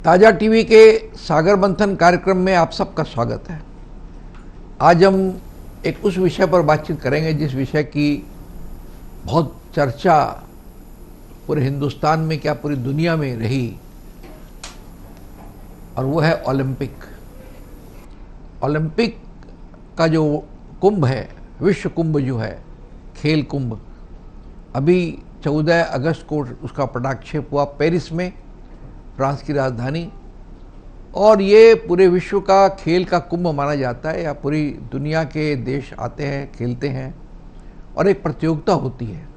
ताजा टीवी के सागर मंथन कार्यक्रम में आप सबका स्वागत है। आज हम एक उस विषय पर बातचीत करेंगे जिस विषय की बहुत चर्चा पूरे हिंदुस्तान में क्या पूरी दुनिया में रही, और वो है ओलंपिक। ओलंपिक का जो कुंभ है, विश्व कुंभ जो है, खेल कुंभ, अभी 14 अगस्त को उसका पटाक्षेप हुआ पेरिस में, फ्रांस की राजधानी। और ये पूरे विश्व का खेल का कुंभ माना जाता है। या पूरी दुनिया के देश आते हैं, खेलते हैं, और एक प्रतियोगिता होती है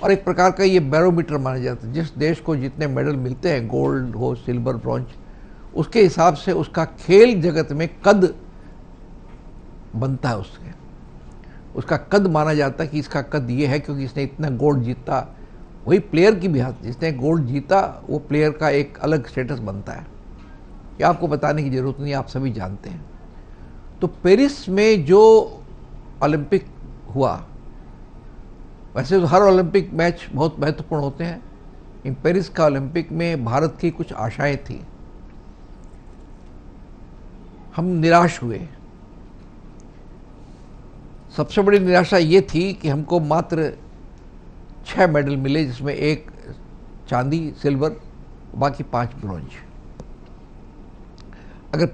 और एक प्रकार का ये बैरोमीटर माना जाता है। जिस देश को जितने मेडल मिलते हैं, गोल्ड हो, सिल्वर, ब्रॉन्ज, उसके हिसाब से उसका खेल जगत में कद बनता है। उसका कद माना जाता है कि इसका कद ये है क्योंकि इसने इतना गोल्ड जीता। वही प्लेयर की भी हाथ, जिसने गोल्ड जीता वो प्लेयर का एक अलग स्टेटस बनता है। ये आपको बताने की जरूरत नहीं, आप सभी जानते हैं। तो पेरिस में जो ओलंपिक हुआ, वैसे तो हर ओलंपिक मैच बहुत महत्वपूर्ण होते हैं, इन पेरिस का ओलंपिक में भारत की कुछ आशाएं थी। हम निराश हुए। सबसे बड़ी निराशा ये थी कि हमको मात्र 6 मेडल मिले, जिसमें 1 चांदी, सिल्वर, बाकी 5 ब्रॉन्ज। अगर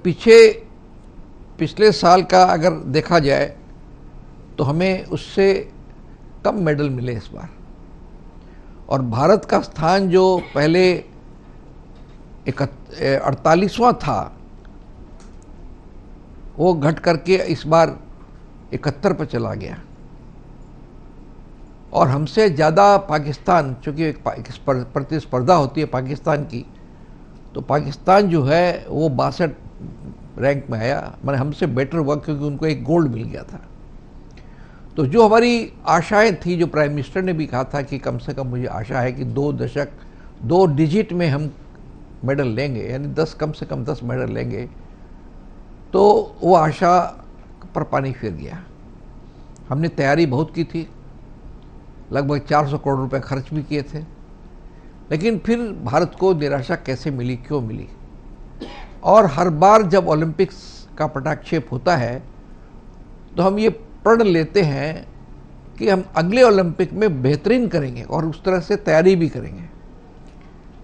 पिछले साल का अगर देखा जाए तो हमें उससे कम मेडल मिले इस बार। और भारत का स्थान जो पहले 48वां था, वो घट करके इस बार 71 पर चला गया। और हमसे ज़्यादा पाकिस्तान, चूँकि एक प्रतिस्पर्धा होती है पाकिस्तान की, तो पाकिस्तान जो है वो 62 रैंक में आया। मैंने हमसे बेटर हुआ क्योंकि उनको एक गोल्ड मिल गया था। तो जो हमारी आशाएं थी, जो प्राइम मिनिस्टर ने भी कहा था कि कम से कम मुझे आशा है कि 2 डिजिट में हम मेडल लेंगे, यानी 10, कम से कम 10 मेडल लेंगे, तो वो आशा पर पानी फिर गया। हमने तैयारी बहुत की थी, लगभग 400 करोड़ रुपए खर्च भी किए थे, लेकिन फिर भारत को निराशा कैसे मिली, क्यों मिली? और हर बार जब ओलंपिक्स का पटाक्षेप होता है तो हम ये प्रण लेते हैं कि हम अगले ओलंपिक में बेहतरीन करेंगे और उस तरह से तैयारी भी करेंगे।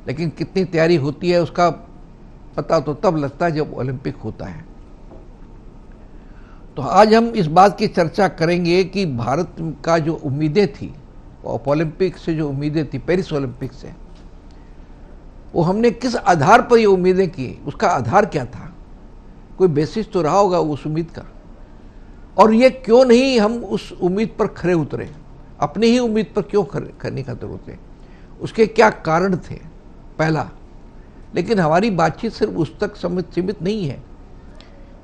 लेकिन कितनी तैयारी होती है उसका पता तो तब लगता है जब ओलंपिक होता है। तो आज हम इस बात की चर्चा करेंगे कि भारत का जो उम्मीदें थी, ओलंपिक से जो उम्मीदें थी, पेरिस ओलंपिक से, वो हमने किस आधार पर ये उम्मीदें की, उसका आधार क्या था? कोई बेसिस तो रहा होगा उस उम्मीद का। और ये क्यों नहीं हम उस उम्मीद पर खरे उतरे, अपनी ही उम्मीद पर क्यों खरे खरे उतरे, उसके क्या कारण थे? पहला, लेकिन हमारी बातचीत सिर्फ उस तक सीमित नहीं है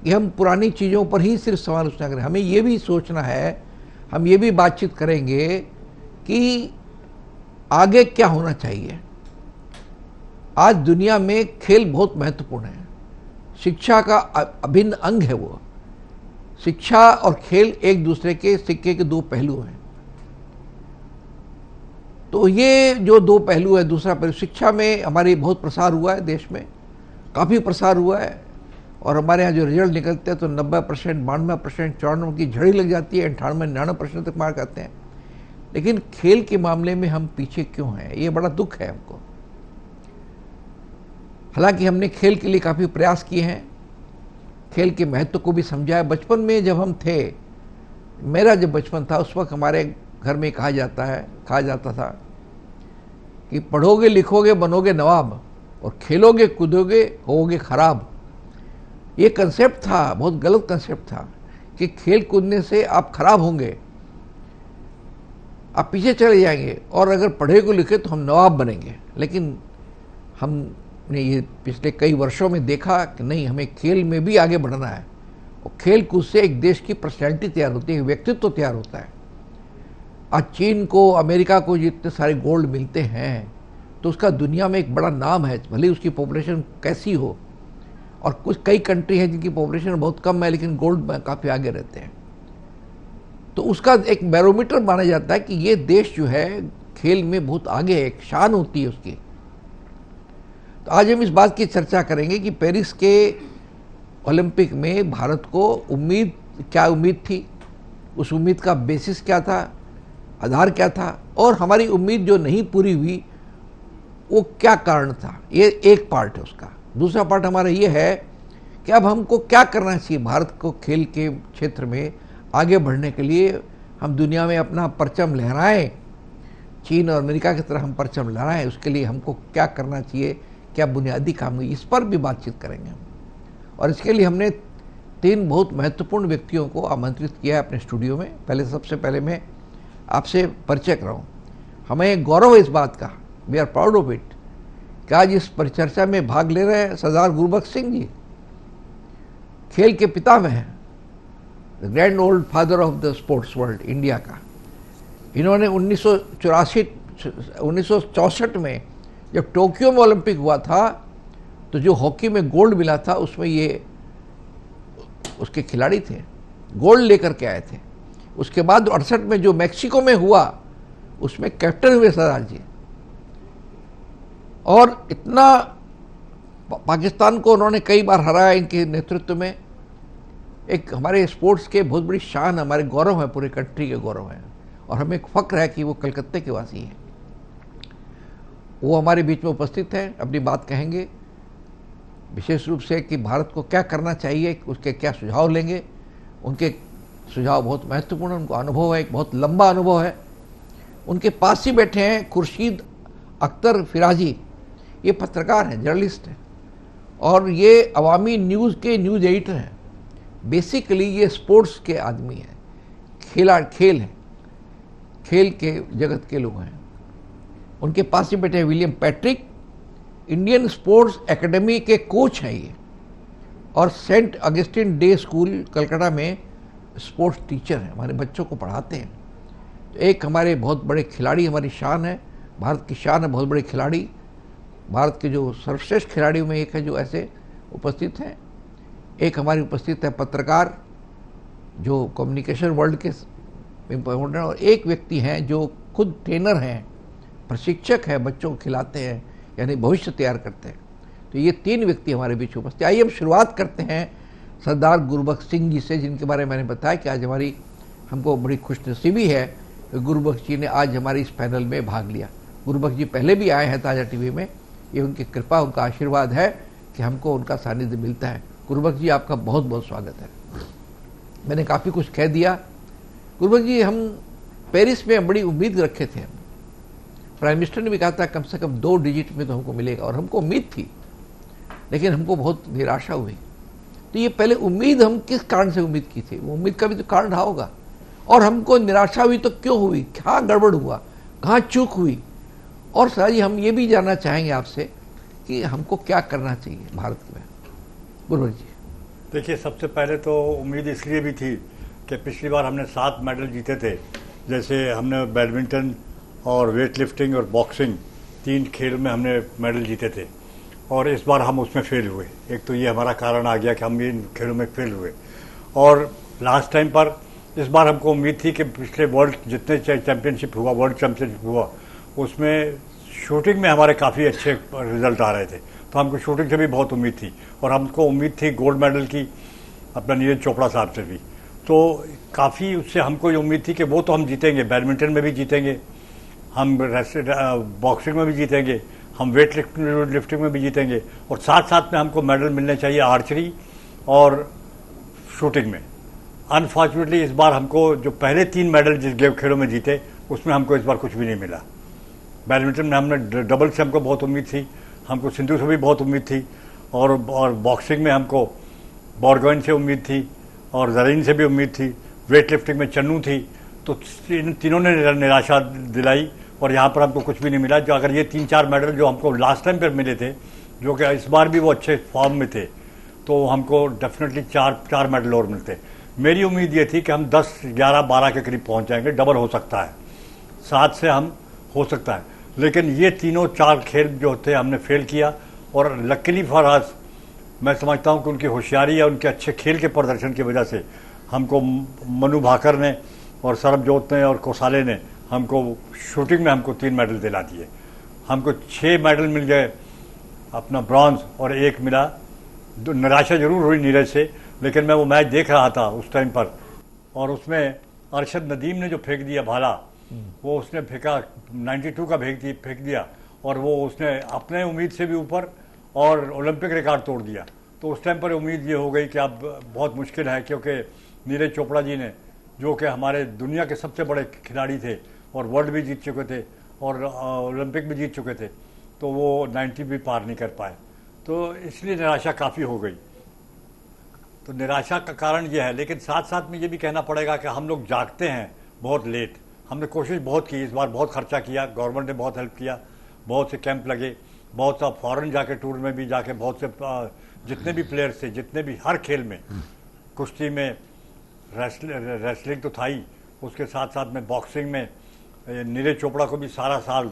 कि हम पुरानी चीज़ों पर ही सिर्फ समालोचना करें। हमें ये भी सोचना है, हम ये भी बातचीत करेंगे कि आगे क्या होना चाहिए। आज दुनिया में खेल बहुत महत्वपूर्ण है, शिक्षा का अभिन्न अंग है वो। शिक्षा और खेल एक दूसरे के सिक्के के 2 पहलू हैं। तो ये जो 2 पहलू है, दूसरा पहलू, शिक्षा में हमारी बहुत प्रसार हुआ है, देश में काफ़ी प्रसार हुआ है। और हमारे यहाँ जो रिजल्ट निकलते हैं तो 90%, 92%, 94% की झड़ी लग जाती है, 98-99% तक मार्क आते हैं। लेकिन खेल के मामले में हम पीछे क्यों हैं, ये बड़ा दुख है हमको। हालांकि हमने खेल के लिए काफ़ी प्रयास किए हैं, खेल के महत्व को भी समझा है। बचपन में जब हम थे, मेरा जब बचपन था उस वक्त हमारे घर में कहा जाता था कि पढ़ोगे लिखोगे बनोगे नवाब, और खेलोगे कूदोगे होगे खराब। ये कंसेप्ट था, बहुत गलत कंसेप्ट था कि खेल कूदने से आप खराब होंगे, आप पीछे चले जाएंगे, और अगर पढ़े को लिखे तो हम नवाब बनेंगे। लेकिन हमने ये पिछले कई वर्षों में देखा कि नहीं, हमें खेल में भी आगे बढ़ना है। और खेल कूद से एक देश की पर्सनैलिटी तैयार होती है, व्यक्तित्व तैयार होता है। आज चीन को, अमेरिका को जितने सारे गोल्ड मिलते हैं तो उसका दुनिया में एक बड़ा नाम है, भले उसकी पॉपुलेशन कैसी हो। और कई कंट्री हैं जिनकी पॉपुलेशन बहुत कम है लेकिन गोल्ड में काफ़ी आगे रहते हैं। तो उसका एक बैरोमीटर माना जाता है कि ये देश जो है खेल में बहुत आगे है, एक शान होती है उसकी। तो आज हम इस बात की चर्चा करेंगे कि पेरिस के ओलंपिक में भारत को क्या उम्मीद थी, उस उम्मीद का बेसिस क्या था, आधार क्या था, और हमारी उम्मीद जो नहीं पूरी हुई वो क्या कारण था। ये एक पार्ट है उसका। दूसरा पार्ट हमारा ये है कि अब हमको क्या करना चाहिए भारत को खेल के क्षेत्र में आगे बढ़ने के लिए। हम दुनिया में अपना परचम लहराएं, चीन और अमेरिका की तरह हम परचम लहराएं, उसके लिए हमको क्या करना चाहिए, क्या बुनियादी काम हुई, इस पर भी बातचीत करेंगे हम। और इसके लिए हमने 3 बहुत महत्वपूर्ण व्यक्तियों को आमंत्रित किया है अपने स्टूडियो में। सबसे पहले मैं आपसे परिचय कराऊँ। हमें गौरव है इस बात का, we are proud of it, कि आज इस परिचर्चा में भाग ले रहे हैं सरदार गुरबख्श सिंह जी, खेल के पिता में हैं, the grand old father of the sports world India का। इन्होंने 1964 में जब टोक्यो में ओलंपिक हुआ था तो जो हॉकी में गोल्ड मिला था उसमें ये उसके खिलाड़ी थे, गोल्ड लेकर के आए थे। उसके बाद 68 में जो मैक्सिको में हुआ उसमें कैप्टन हुए सरदार जी, और इतना पाकिस्तान को उन्होंने कई बार हराया इनके नेतृत्व में। एक हमारे स्पोर्ट्स के बहुत बड़ी शान, हमारे गौरव है, पूरे कंट्री के गौरव है, और हमें एक फक्र है कि वो कलकत्ते के वासी हैं। वो हमारे बीच में उपस्थित हैं, अपनी बात कहेंगे, विशेष रूप से कि भारत को क्या करना चाहिए, उसके क्या सुझाव लेंगे। उनके सुझाव बहुत महत्वपूर्ण है, उनको अनुभव है, एक बहुत लंबा अनुभव है। उनके पास ही बैठे हैं खुर्शीद अख्तर फिराजी, ये पत्रकार हैं, जर्नलिस्ट हैं, और ये अवामी न्यूज़ के न्यूज़ एडिटर हैं। बेसिकली ये स्पोर्ट्स के आदमी हैं, खेल हैं, खेल के जगत के लोग हैं। उनके पास ही बैठे हैं William Patrick, Indian sports academy के कोच हैं ये, और Saint Augustine day school Calcutta में स्पोर्ट्स टीचर हैं, हमारे बच्चों को पढ़ाते हैं। तो एक हमारे बहुत बड़े खिलाड़ी, हमारी शान है, भारत की शान है, बहुत बड़े खिलाड़ी, भारत के जो सर्वश्रेष्ठ खिलाड़ियों में एक है जो ऐसे उपस्थित हैं। एक हमारी उपस्थित है पत्रकार जो कम्युनिकेशन वर्ल्ड के इम्पोर्टेंट, और एक व्यक्ति हैं जो खुद ट्रेनर हैं, प्रशिक्षक हैं, बच्चों को खिलाते हैं, यानी भविष्य तैयार करते हैं। तो ये 3 व्यक्ति हमारे बीच उपस्थित। आइए हम शुरुआत करते हैं सरदार गुरबख्श सिंह जी से, जिनके बारे में मैंने बताया कि आज हमको बड़ी खुशनसीबी है कि गुरबख्श जी ने आज हमारे इस पैनल में भाग लिया। गुरबख्श जी पहले भी आए हैं ताज़ा टीवी में, ये उनकी कृपा, उनका आशीर्वाद है कि हमको उनका सानिध्य मिलता है। गुरबख्श जी आपका बहुत बहुत स्वागत है। मैंने काफ़ी कुछ कह दिया। गुरबख्श जी, हम पेरिस में बड़ी उम्मीद रखे थे, प्राइम मिनिस्टर ने भी कहा था कम से कम 2 डिजिट में तो हमको मिलेगा, और हमको उम्मीद थी, लेकिन हमको बहुत निराशा हुई। तो ये पहले उम्मीद हम किस कारण से उम्मीद की थी, वो उम्मीद का भी तो कारण रहा होगा, और हमको निराशा हुई तो क्यों हुई, क्या गड़बड़ हुआ, कहाँ चूक हुई। और सर जी हम ये भी जानना चाहेंगे आपसे कि हमको क्या करना चाहिए भारत में। गुरबख्श जी देखिए, सबसे पहले तो उम्मीद इसलिए भी थी कि पिछली बार हमने 7 मेडल जीते थे। जैसे हमने बैडमिंटन और वेट लिफ्टिंग और बॉक्सिंग 3 खेल में हमने मेडल जीते थे, और इस बार हम उसमें फेल हुए। एक तो ये हमारा कारण आ गया कि हम इन खेलों में फेल हुए, और लास्ट टाइम पर इस बार हमको उम्मीद थी कि पिछले वर्ल्ड जितने चैंपियनशिप हुआ, वर्ल्ड चैंपियनशिप हुआ, उसमें शूटिंग में हमारे काफ़ी अच्छे रिजल्ट आ रहे थे, तो हमको शूटिंग से भी बहुत उम्मीद थी, और हमको उम्मीद थी गोल्ड मेडल की अपना नीरज चोपड़ा साहब से भी। तो काफ़ी उससे हमको ये उम्मीद थी कि वो तो हम जीतेंगे, बैडमिंटन में भी जीतेंगे, हम बॉक्सिंग में भी जीतेंगे, हम वेट लिफ्टिंग में भी जीतेंगे, और साथ साथ में हमको मेडल मिलने चाहिए आर्चरी और शूटिंग में। अनफॉर्चुनेटली इस बार हमको जो पहले 3 मेडल जिस खेलों में जीते उसमें हमको इस बार कुछ भी नहीं मिला। बैडमिंटन में हमने डबल से हमको बहुत उम्मीद थी, हमको सिंधु से भी बहुत उम्मीद थी, और बॉक्सिंग में हमको बॉर्गोइन से उम्मीद थी, और जरीन से भी उम्मीद थी, वेट लिफ्टिंग में चन्नू थी। तो इन तीनों ने निराशा दिलाई, और यहाँ पर हमको कुछ भी नहीं मिला। जो अगर ये 3-4 मेडल जो हमको लास्ट टाइम पर मिले थे, जो कि इस बार भी वो अच्छे फॉर्म में थे, तो हमको डेफिनेटली 4 मेडल और मिलते। मेरी उम्मीद ये थी कि हम 10, 11, 12 के करीब पहुँच जाएंगे, डबल हो सकता है, 7 से हम हो सकता है। लेकिन ये 3-4 खेल जो थे हमने फेल किया, और लकीली फॉर अस मैं समझता हूँ कि उनकी होशियारी या उनके अच्छे खेल के प्रदर्शन की वजह से हमको मनु भाकर ने और सरबजोत ने और कोसाले ने हमको शूटिंग में हमको 3 मेडल दिला दिए। हमको 6 मेडल मिल गए अपना ब्रॉन्ज और एक मिला। निराशा जरूर हुई नीरज से, लेकिन मैं वो मैच देख रहा था उस टाइम पर, और उसमें अरशद नदीम ने जो फेंक दिया भाला, वो उसने फेंका 92 का फेंक दिया, और वो उसने अपने उम्मीद से भी ऊपर और ओलंपिक रिकॉर्ड तोड़ दिया। तो उस टाइम पर उम्मीद ये हो गई कि अब बहुत मुश्किल है, क्योंकि नीरज चोपड़ा जी ने, जो कि हमारे दुनिया के सबसे बड़े खिलाड़ी थे और वर्ल्ड भी जीत चुके थे और ओलंपिक भी जीत चुके थे, तो वो 90 भी पार नहीं कर पाए। तो इसलिए निराशा काफ़ी हो गई। तो निराशा का कारण यह है, लेकिन साथ साथ में ये भी कहना पड़ेगा कि हम लोग जागते हैं बहुत लेट। हमने कोशिश बहुत की, इस बार बहुत खर्चा किया, गवर्नमेंट ने बहुत हेल्प किया, बहुत से कैंप लगे, बहुत सा फॉरेन जाके टूर में भी जाके बहुत से जितने भी प्लेयर्स थे, जितने भी हर खेल में, कुश्ती में, रेसलिंग तो था ही, उसके साथ साथ में बॉक्सिंग में नीरज चोपड़ा को भी सारा साल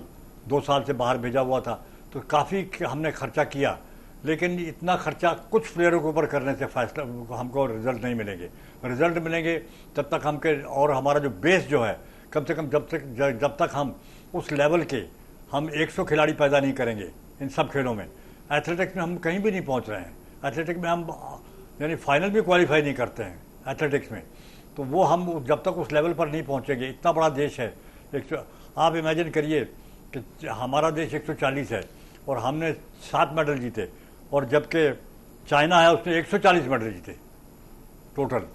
2 साल से बाहर भेजा हुआ था। तो काफ़ी हमने खर्चा किया, लेकिन इतना खर्चा कुछ प्लेयरों के ऊपर करने से फैसला हमको रिजल्ट नहीं मिलेंगे। रिजल्ट मिलेंगे तब तक हमके, और हमारा जो बेस जो है, कम से कम जब तक हम उस लेवल के, हम 100 खिलाड़ी पैदा नहीं करेंगे इन सब खेलों में। एथलेटिक्स में हम कहीं भी नहीं पहुंच रहे हैं। एथलेटिक्स में हम यानी फाइनल भी क्वालिफाई नहीं करते हैं एथलेटिक्स में। तो वो हम जब तक उस लेवल पर नहीं पहुंचेंगे, इतना बड़ा देश है, आप इमेजिन करिए कि हमारा देश 140 है और हमने 7 मेडल जीते, और जबकि चाइना है उसने 140 मेडल जीते टोटल,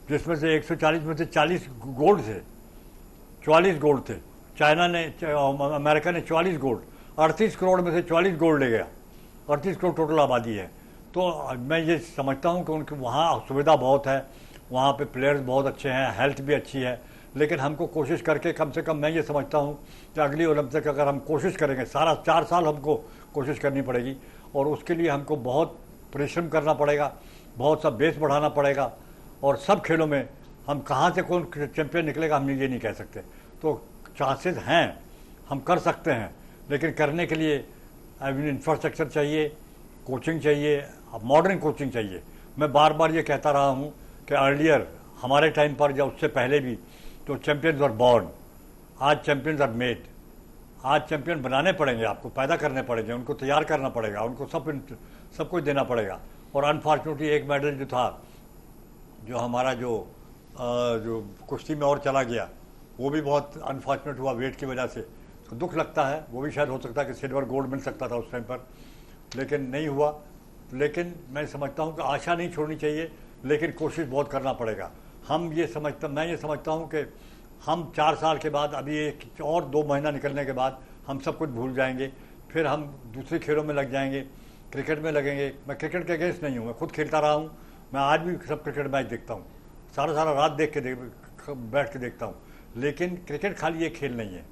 जिसमें से 140 में से 40 गोल्ड थे, 44 गोल्ड थे। चाइना ने, अमेरिका ने 44 गोल्ड, 38 करोड़ में से 44 गोल्ड ले गया। 38 करोड़ टोटल आबादी है। तो मैं ये समझता हूँ कि उनके वहाँ सुविधा बहुत है, वहाँ पे प्लेयर्स बहुत अच्छे हैं, हेल्थ भी अच्छी है, लेकिन हमको कोशिश करके, कम से कम मैं ये समझता हूँ कि अगली ओलंपिक अगर हम कोशिश करेंगे, सारा 4 साल हमको कोशिश करनी पड़ेगी, और उसके लिए हमको बहुत परिश्रम करना पड़ेगा, बहुत सा बेस बढ़ाना पड़ेगा, और सब खेलों में हम कहाँ से कौन चैंपियन निकलेगा हम ये नहीं कह सकते। तो चांसेस हैं, हम कर सकते हैं, लेकिन करने के लिए इंफ्रास्ट्रक्चर चाहिए, कोचिंग चाहिए, मॉडर्न कोचिंग चाहिए। मैं बार बार ये कहता रहा हूँ कि अर्लियर हमारे टाइम पर या उससे पहले भी, तो चैंपियंस आर बॉर्न, आज चैंपियंस आर मेड। आज चैंपियन बनाने पड़ेंगे, आपको पैदा करने पड़ेंगे, उनको तैयार करना पड़ेगा, उनको सब कुछ देना पड़ेगा। और अनफॉर्चुनेटली एक मेडल जो था, जो हमारा जो कुश्ती में और चला गया, वो भी बहुत अनफॉर्चुनेट हुआ वेट की वजह से। तो दुख लगता है, वो भी शायद हो सकता है कि सिल्वर गोल्ड मिल सकता था उस टाइम पर, लेकिन नहीं हुआ। लेकिन मैं समझता हूँ कि आशा नहीं छोड़नी चाहिए, लेकिन कोशिश बहुत करना पड़ेगा। मैं ये समझता हूँ कि हम 4 साल के बाद, अभी एक और 2 महीना निकलने के बाद हम सब कुछ भूल जाएंगे, फिर हम दूसरे खेलों में लग जाएंगे, क्रिकेट में लगेंगे। मैं क्रिकेट के अगेंस्ट नहीं हूँ, मैं खुद खेलता रहा हूँ, मैं आज भी सब क्रिकेट मैच देखता हूँ, सारा रात बैठ के देखता हूँ। लेकिन क्रिकेट खाली ये खेल नहीं है।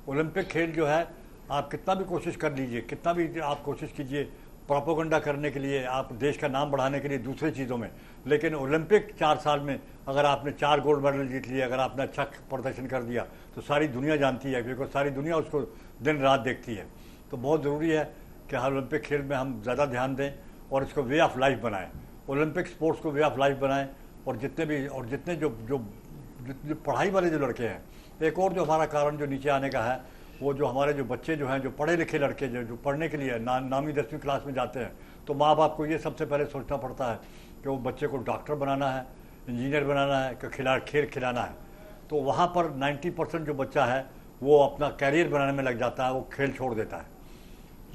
ओलंपिक खेल जो है, आप कितना भी कोशिश कर लीजिए, कितना भी आप कोशिश कीजिए प्रोपोगंडा करने के लिए, आप देश का नाम बढ़ाने के लिए दूसरी चीज़ों में, लेकिन ओलंपिक 4 साल में अगर आपने 4 गोल्ड मेडल जीत लिए, अगर आपने अच्छा प्रदर्शन कर दिया, तो सारी दुनिया जानती है, बिकॉज सारी दुनिया उसको दिन रात देखती है। तो बहुत ज़रूरी है कि हर ओलंपिक खेल में हम ज़्यादा ध्यान दें और इसको वे ऑफ लाइफ बनाएं, ओलंपिक स्पोर्ट्स को वे ऑफ लाइफ बनाएं। और जितने जो पढ़ाई वाले जो लड़के हैं, एक और जो हमारा कारण जो नीचे आने का है, वो जो हमारे जो बच्चे जो हैं, जो पढ़े लिखे लड़के जो पढ़ने के लिए नामी 10वीं क्लास में जाते हैं, तो माँ बाप को ये सबसे पहले सोचना पड़ता है कि वो बच्चे को डॉक्टर बनाना है, इंजीनियर बनाना है, कि खेल खिलाना है। तो वहाँ पर 90% जो बच्चा है वो अपना कैरियर बनाने में लग जाता है, वो खेल छोड़ देता है।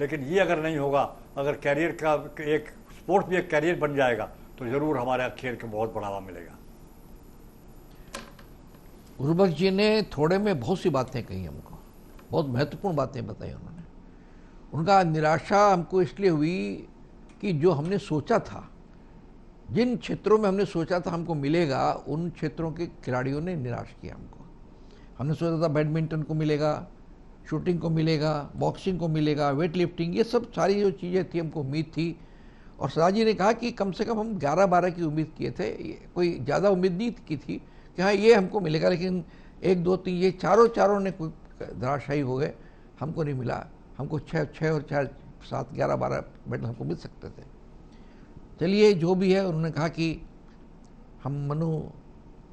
लेकिन ये अगर नहीं होगा, अगर कैरियर का एक स्पोर्ट्स भी एक कैरियर बन जाएगा, तो ज़रूर हमारे खेल को बहुत बढ़ावा मिलेगा। गुरुबख्श जी ने थोड़े में बहुत सी बातें कही हमको, बहुत महत्वपूर्ण बातें बताई उन्होंने। उनका निराशा हमको इसलिए हुई कि जो हमने सोचा था, जिन क्षेत्रों में हमने सोचा था हमको मिलेगा, उन क्षेत्रों के खिलाड़ियों ने निराश किया हमको। हमने सोचा था बैडमिंटन को मिलेगा, शूटिंग को मिलेगा, बॉक्सिंग को मिलेगा, वेट लिफ्टिंग, ये सब सारी जो चीज़ें थी हमको उम्मीद थी। और सरदार जी ने कहा कि कम से कम हम 11-12 की उम्मीद किए थे, कोई ज़्यादा उम्मीद नहीं की थी कि हाँ ये हमको मिलेगा। लेकिन 1, 2, 3 ये चारों ने कोई धराशायी हो गए, हमको नहीं मिला। हमको 6 और 4, 7, 11, 12 मेडल हमको मिल सकते थे। चलिए जो भी है, उन्होंने कहा कि हम मनु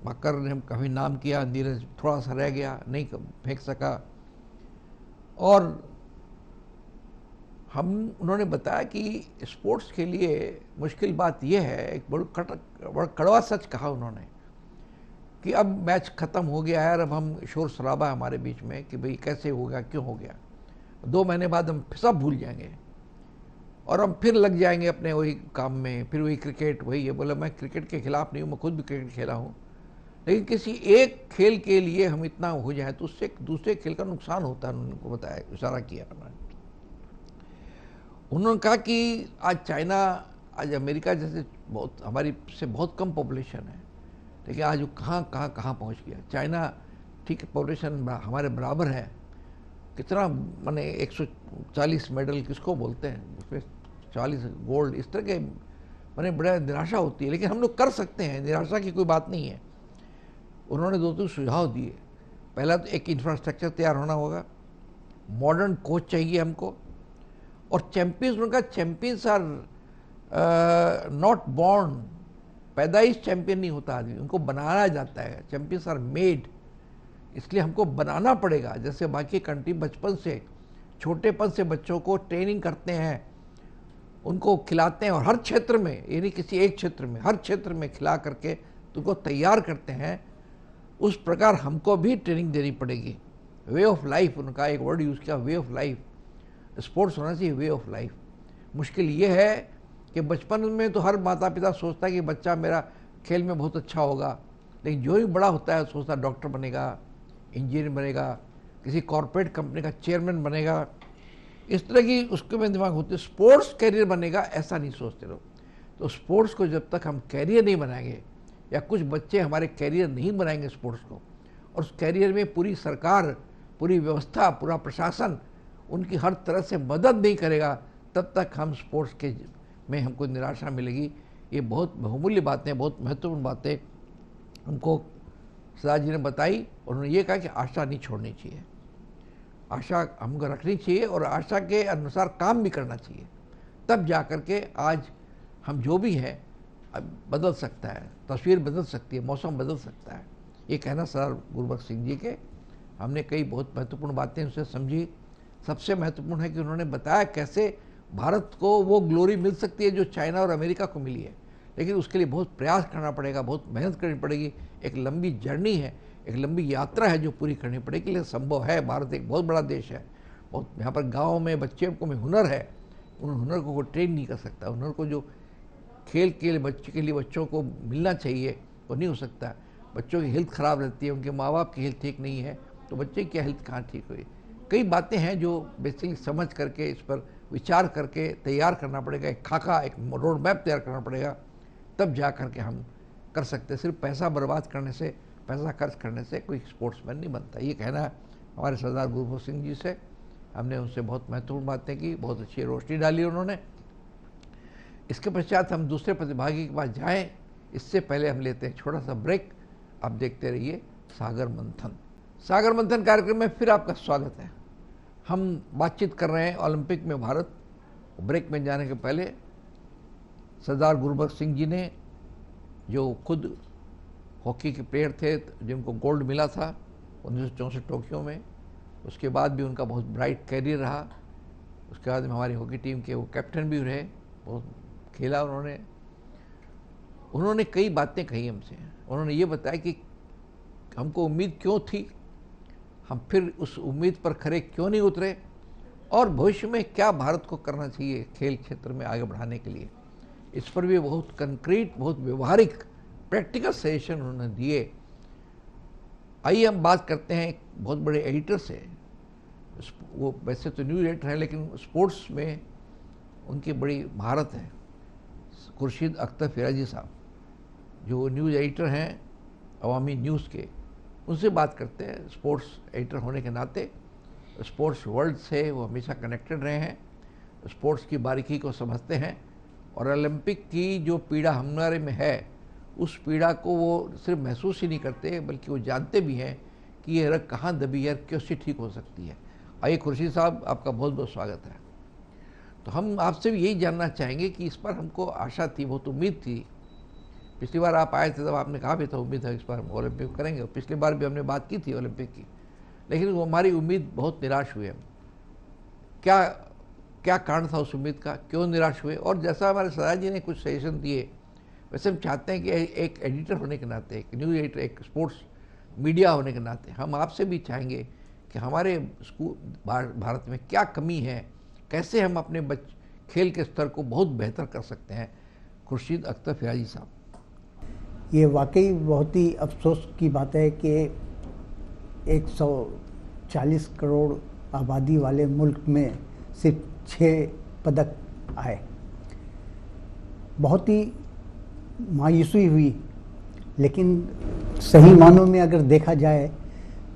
भाकर ने हम काफ़ी नाम किया, नीरज थोड़ा सा रह गया, नहीं फेंक सका। और उन्होंने बताया कि स्पोर्ट्स के लिए मुश्किल बात यह है, एक बड़ा कड़वा सच कहा उन्होंने कि अब मैच ख़त्म हो गया है और अब हम शोर शराबा है हमारे बीच में कि भाई कैसे हो गया, क्यों हो गया। 2 महीने बाद हम सब भूल जाएंगे और हम फिर लग जाएंगे अपने वही काम में, फिर वही क्रिकेट वही है। बोला मैं क्रिकेट के खिलाफ नहीं हूँ, मैं खुद भी क्रिकेट खेला हूँ, लेकिन किसी एक खेल के लिए हम इतना हो जाए तो उससे दूसरे खेल का नुकसान होता है। उन्होंने उनको बताया, इशारा किया उन्होंने कहा कि आज चाइना, आज अमेरिका जैसे बहुत हमारी से बहुत कम पॉपुलेशन है, लेकिन आज वो कहाँ पहुँच गया। चाइना ठीक पॉपुलेशन हमारे बराबर है, कितना माने 140 मेडल किसको बोलते हैं, उसमें 40 गोल्ड, इस तरह के माने बड़ा निराशा होती है, लेकिन हम लोग कर सकते हैं, निराशा की कोई बात नहीं है। उन्होंने 2-3 सुझाव दिए। पहला तो एक इंफ्रास्ट्रक्चर तैयार होना होगा, मॉडर्न कोच चाहिए हमको, और चैंपियंस, उनका चैंपियंस आर नॉट बॉर्न, पैदाइश चैंपियन नहीं होता आदमी, उनको बनाया जाता है। चैंपियंस आर मेड, इसलिए हमको बनाना पड़ेगा। जैसे बाकी कंट्री बचपन से, छोटेपन से बच्चों को ट्रेनिंग करते हैं, उनको खिलाते हैं, और हर क्षेत्र में, यानी किसी एक क्षेत्र में, हर क्षेत्र में खिला करके उनको तैयार करते हैं, उस प्रकार हमको भी ट्रेनिंग देनी पड़ेगी। वे ऑफ लाइफ, उनका एक वर्ड यूज़ किया, वे ऑफ लाइफ। स्पोर्ट्स होना चाहिए वे ऑफ लाइफ। मुश्किल ये है कि बचपन में तो हर माता पिता सोचता है कि बच्चा मेरा खेल में बहुत अच्छा होगा, लेकिन जो ही बड़ा होता है सोचता है डॉक्टर बनेगा, इंजीनियर बनेगा, किसी कॉर्पोरेट कंपनी का चेयरमैन बनेगा, इस तरह की उसके में दिमाग होते। स्पोर्ट्स कैरियर बनेगा ऐसा नहीं सोचते लोग। तो स्पोर्ट्स को जब तक हम कैरियर नहीं बनाएंगे, या कुछ बच्चे हमारे कैरियर नहीं बनाएंगे स्पोर्ट्स को, और उस कैरियर में पूरी सरकार, पूरी व्यवस्था, पूरा प्रशासन उनकी हर तरह से मदद नहीं करेगा, तब तक हम स्पोर्ट्स के में हमको निराशा मिलेगी। ये बहुत बहुमूल्य बातें, बहुत महत्वपूर्ण बातें हमको सरदार जी ने बताई, और उन्होंने ये कहा कि आशा नहीं छोड़नी चाहिए, आशा हमको रखनी चाहिए, और आशा के अनुसार काम भी करना चाहिए। तब जा कर के आज हम जो भी हैं बदल सकता है, तस्वीर बदल सकती है, मौसम बदल सकता है। ये कहना सरदार गुरबख्श सिंह जी के, हमने कई बहुत महत्वपूर्ण बातें उनसे समझी। सबसे महत्वपूर्ण है कि उन्होंने बताया कैसे भारत को वो ग्लोरी मिल सकती है जो चाइना और अमेरिका को मिली है, लेकिन उसके लिए बहुत प्रयास करना पड़ेगा, बहुत मेहनत करनी पड़ेगी। एक लंबी जर्नी है, एक लंबी यात्रा है जो पूरी करनी पड़ेगी, लेकिन संभव है। भारत एक बहुत बड़ा देश है, बहुत यहाँ पर गाँव में बच्चे को में हुनर है, उन हुनर को कोई ट्रेन नहीं कर सकता। हुनर को जो खेल के लिए बच्चों को मिलना चाहिए वो नहीं हो सकता। बच्चों की हेल्थ ख़राब रहती है, उनके माँ बाप की हेल्थ ठीक नहीं है, तो बच्चे की हेल्थ कहाँ ठीक हुई। कई बातें हैं जो बेसिकली समझ करके, इस पर विचार करके तैयार करना पड़ेगा, एक खाका, एक रोड मैप तैयार करना पड़ेगा, तब जा कर के हम कर सकते हैं। सिर्फ पैसा बर्बाद करने से, पैसा खर्च करने से कोई स्पोर्ट्समैन नहीं बनता। ये कहना है हमारे सरदार गुरबख्श सिंह जी से। हमने उनसे बहुत महत्वपूर्ण बातें की, बहुत अच्छी रोशनी डाली उन्होंने। इसके पश्चात हम दूसरे प्रतिभागी के पास जाएं, इससे पहले हम लेते हैं छोटा सा ब्रेक। आप देखते रहिए सागर मंथन। सागर मंथन कार्यक्रम में फिर आपका स्वागत है। हम बातचीत कर रहे हैं ओलंपिक में भारत। ब्रेक में जाने के पहले सरदार गुरबख्श सिंह जी ने, जो खुद हॉकी के प्लेयर थे, जिनको गोल्ड मिला था 1964 टोक्यो में, उसके बाद भी उनका बहुत ब्राइट कैरियर रहा। उसके बाद में हमारी हॉकी टीम के वो कैप्टन भी रहे, बहुत खेला उन्होंने कई बातें कही हमसे। उन्होंने ये बताया कि हमको उम्मीद क्यों थी, हम फिर उस उम्मीद पर खरे क्यों नहीं उतरे, और भविष्य में क्या भारत को करना चाहिए खेल क्षेत्र में आगे बढ़ाने के लिए। इस पर भी बहुत कंक्रीट, बहुत व्यवहारिक, प्रैक्टिकल सजेशन उन्होंने दिए। आइए हम बात करते हैं एक बहुत बड़े एडिटर से। वो वैसे तो न्यूज़ एडिटर हैं, लेकिन स्पोर्ट्स में उनकी बड़ी महारत है। खुर्शीद अख्तर फिराजी साहब, जो न्यूज़ एडिटर हैं अवामी न्यूज़ के, उनसे बात करते हैं। स्पोर्ट्स एडिटर होने के नाते स्पोर्ट्स वर्ल्ड से वो हमेशा कनेक्टेड रहे हैं, स्पोर्ट्स की बारीकी को समझते हैं, और ओलंपिक की जो पीड़ा हमारे में है, उस पीड़ा को वो सिर्फ महसूस ही नहीं करते, बल्कि वो जानते भी हैं कि ये रग कहाँ दबी है, कैसे ठीक हो सकती है। आइए खुर्शीद साहब, आपका बहुत बहुत स्वागत है। तो हम आपसे भी यही जानना चाहेंगे कि इस पर हमको आशा थी, बहुत उम्मीद थी। पिछली बार आप आए थे तब आपने कहा भी था उम्मीद है इस बार हम ओलंपिक करेंगे, और पिछली बार भी हमने बात की थी ओलंपिक की, लेकिन वो हमारी उम्मीद बहुत निराश हुई। हम क्या क्या कारण था उस उम्मीद का, क्यों निराश हुए? और जैसा हमारे सदा जी ने कुछ सजेशन दिए, वैसे हम चाहते हैं कि एक एडिटर होने के नाते, एक न्यूज़ एडिटर, एक स्पोर्ट्स मीडिया होने के नाते हम आपसे भी चाहेंगे कि हमारे स्कूल भारत में क्या कमी है, कैसे हम अपने खेल के स्तर को बहुत बेहतर कर सकते हैं। खुर्शीद अख्तर फिराजी साहब, ये वाकई बहुत ही अफसोस की बात है कि 140 करोड़ आबादी वाले मुल्क में सिर्फ 6 पदक आए। बहुत ही मायूसी हुई, लेकिन सही मानों में अगर देखा जाए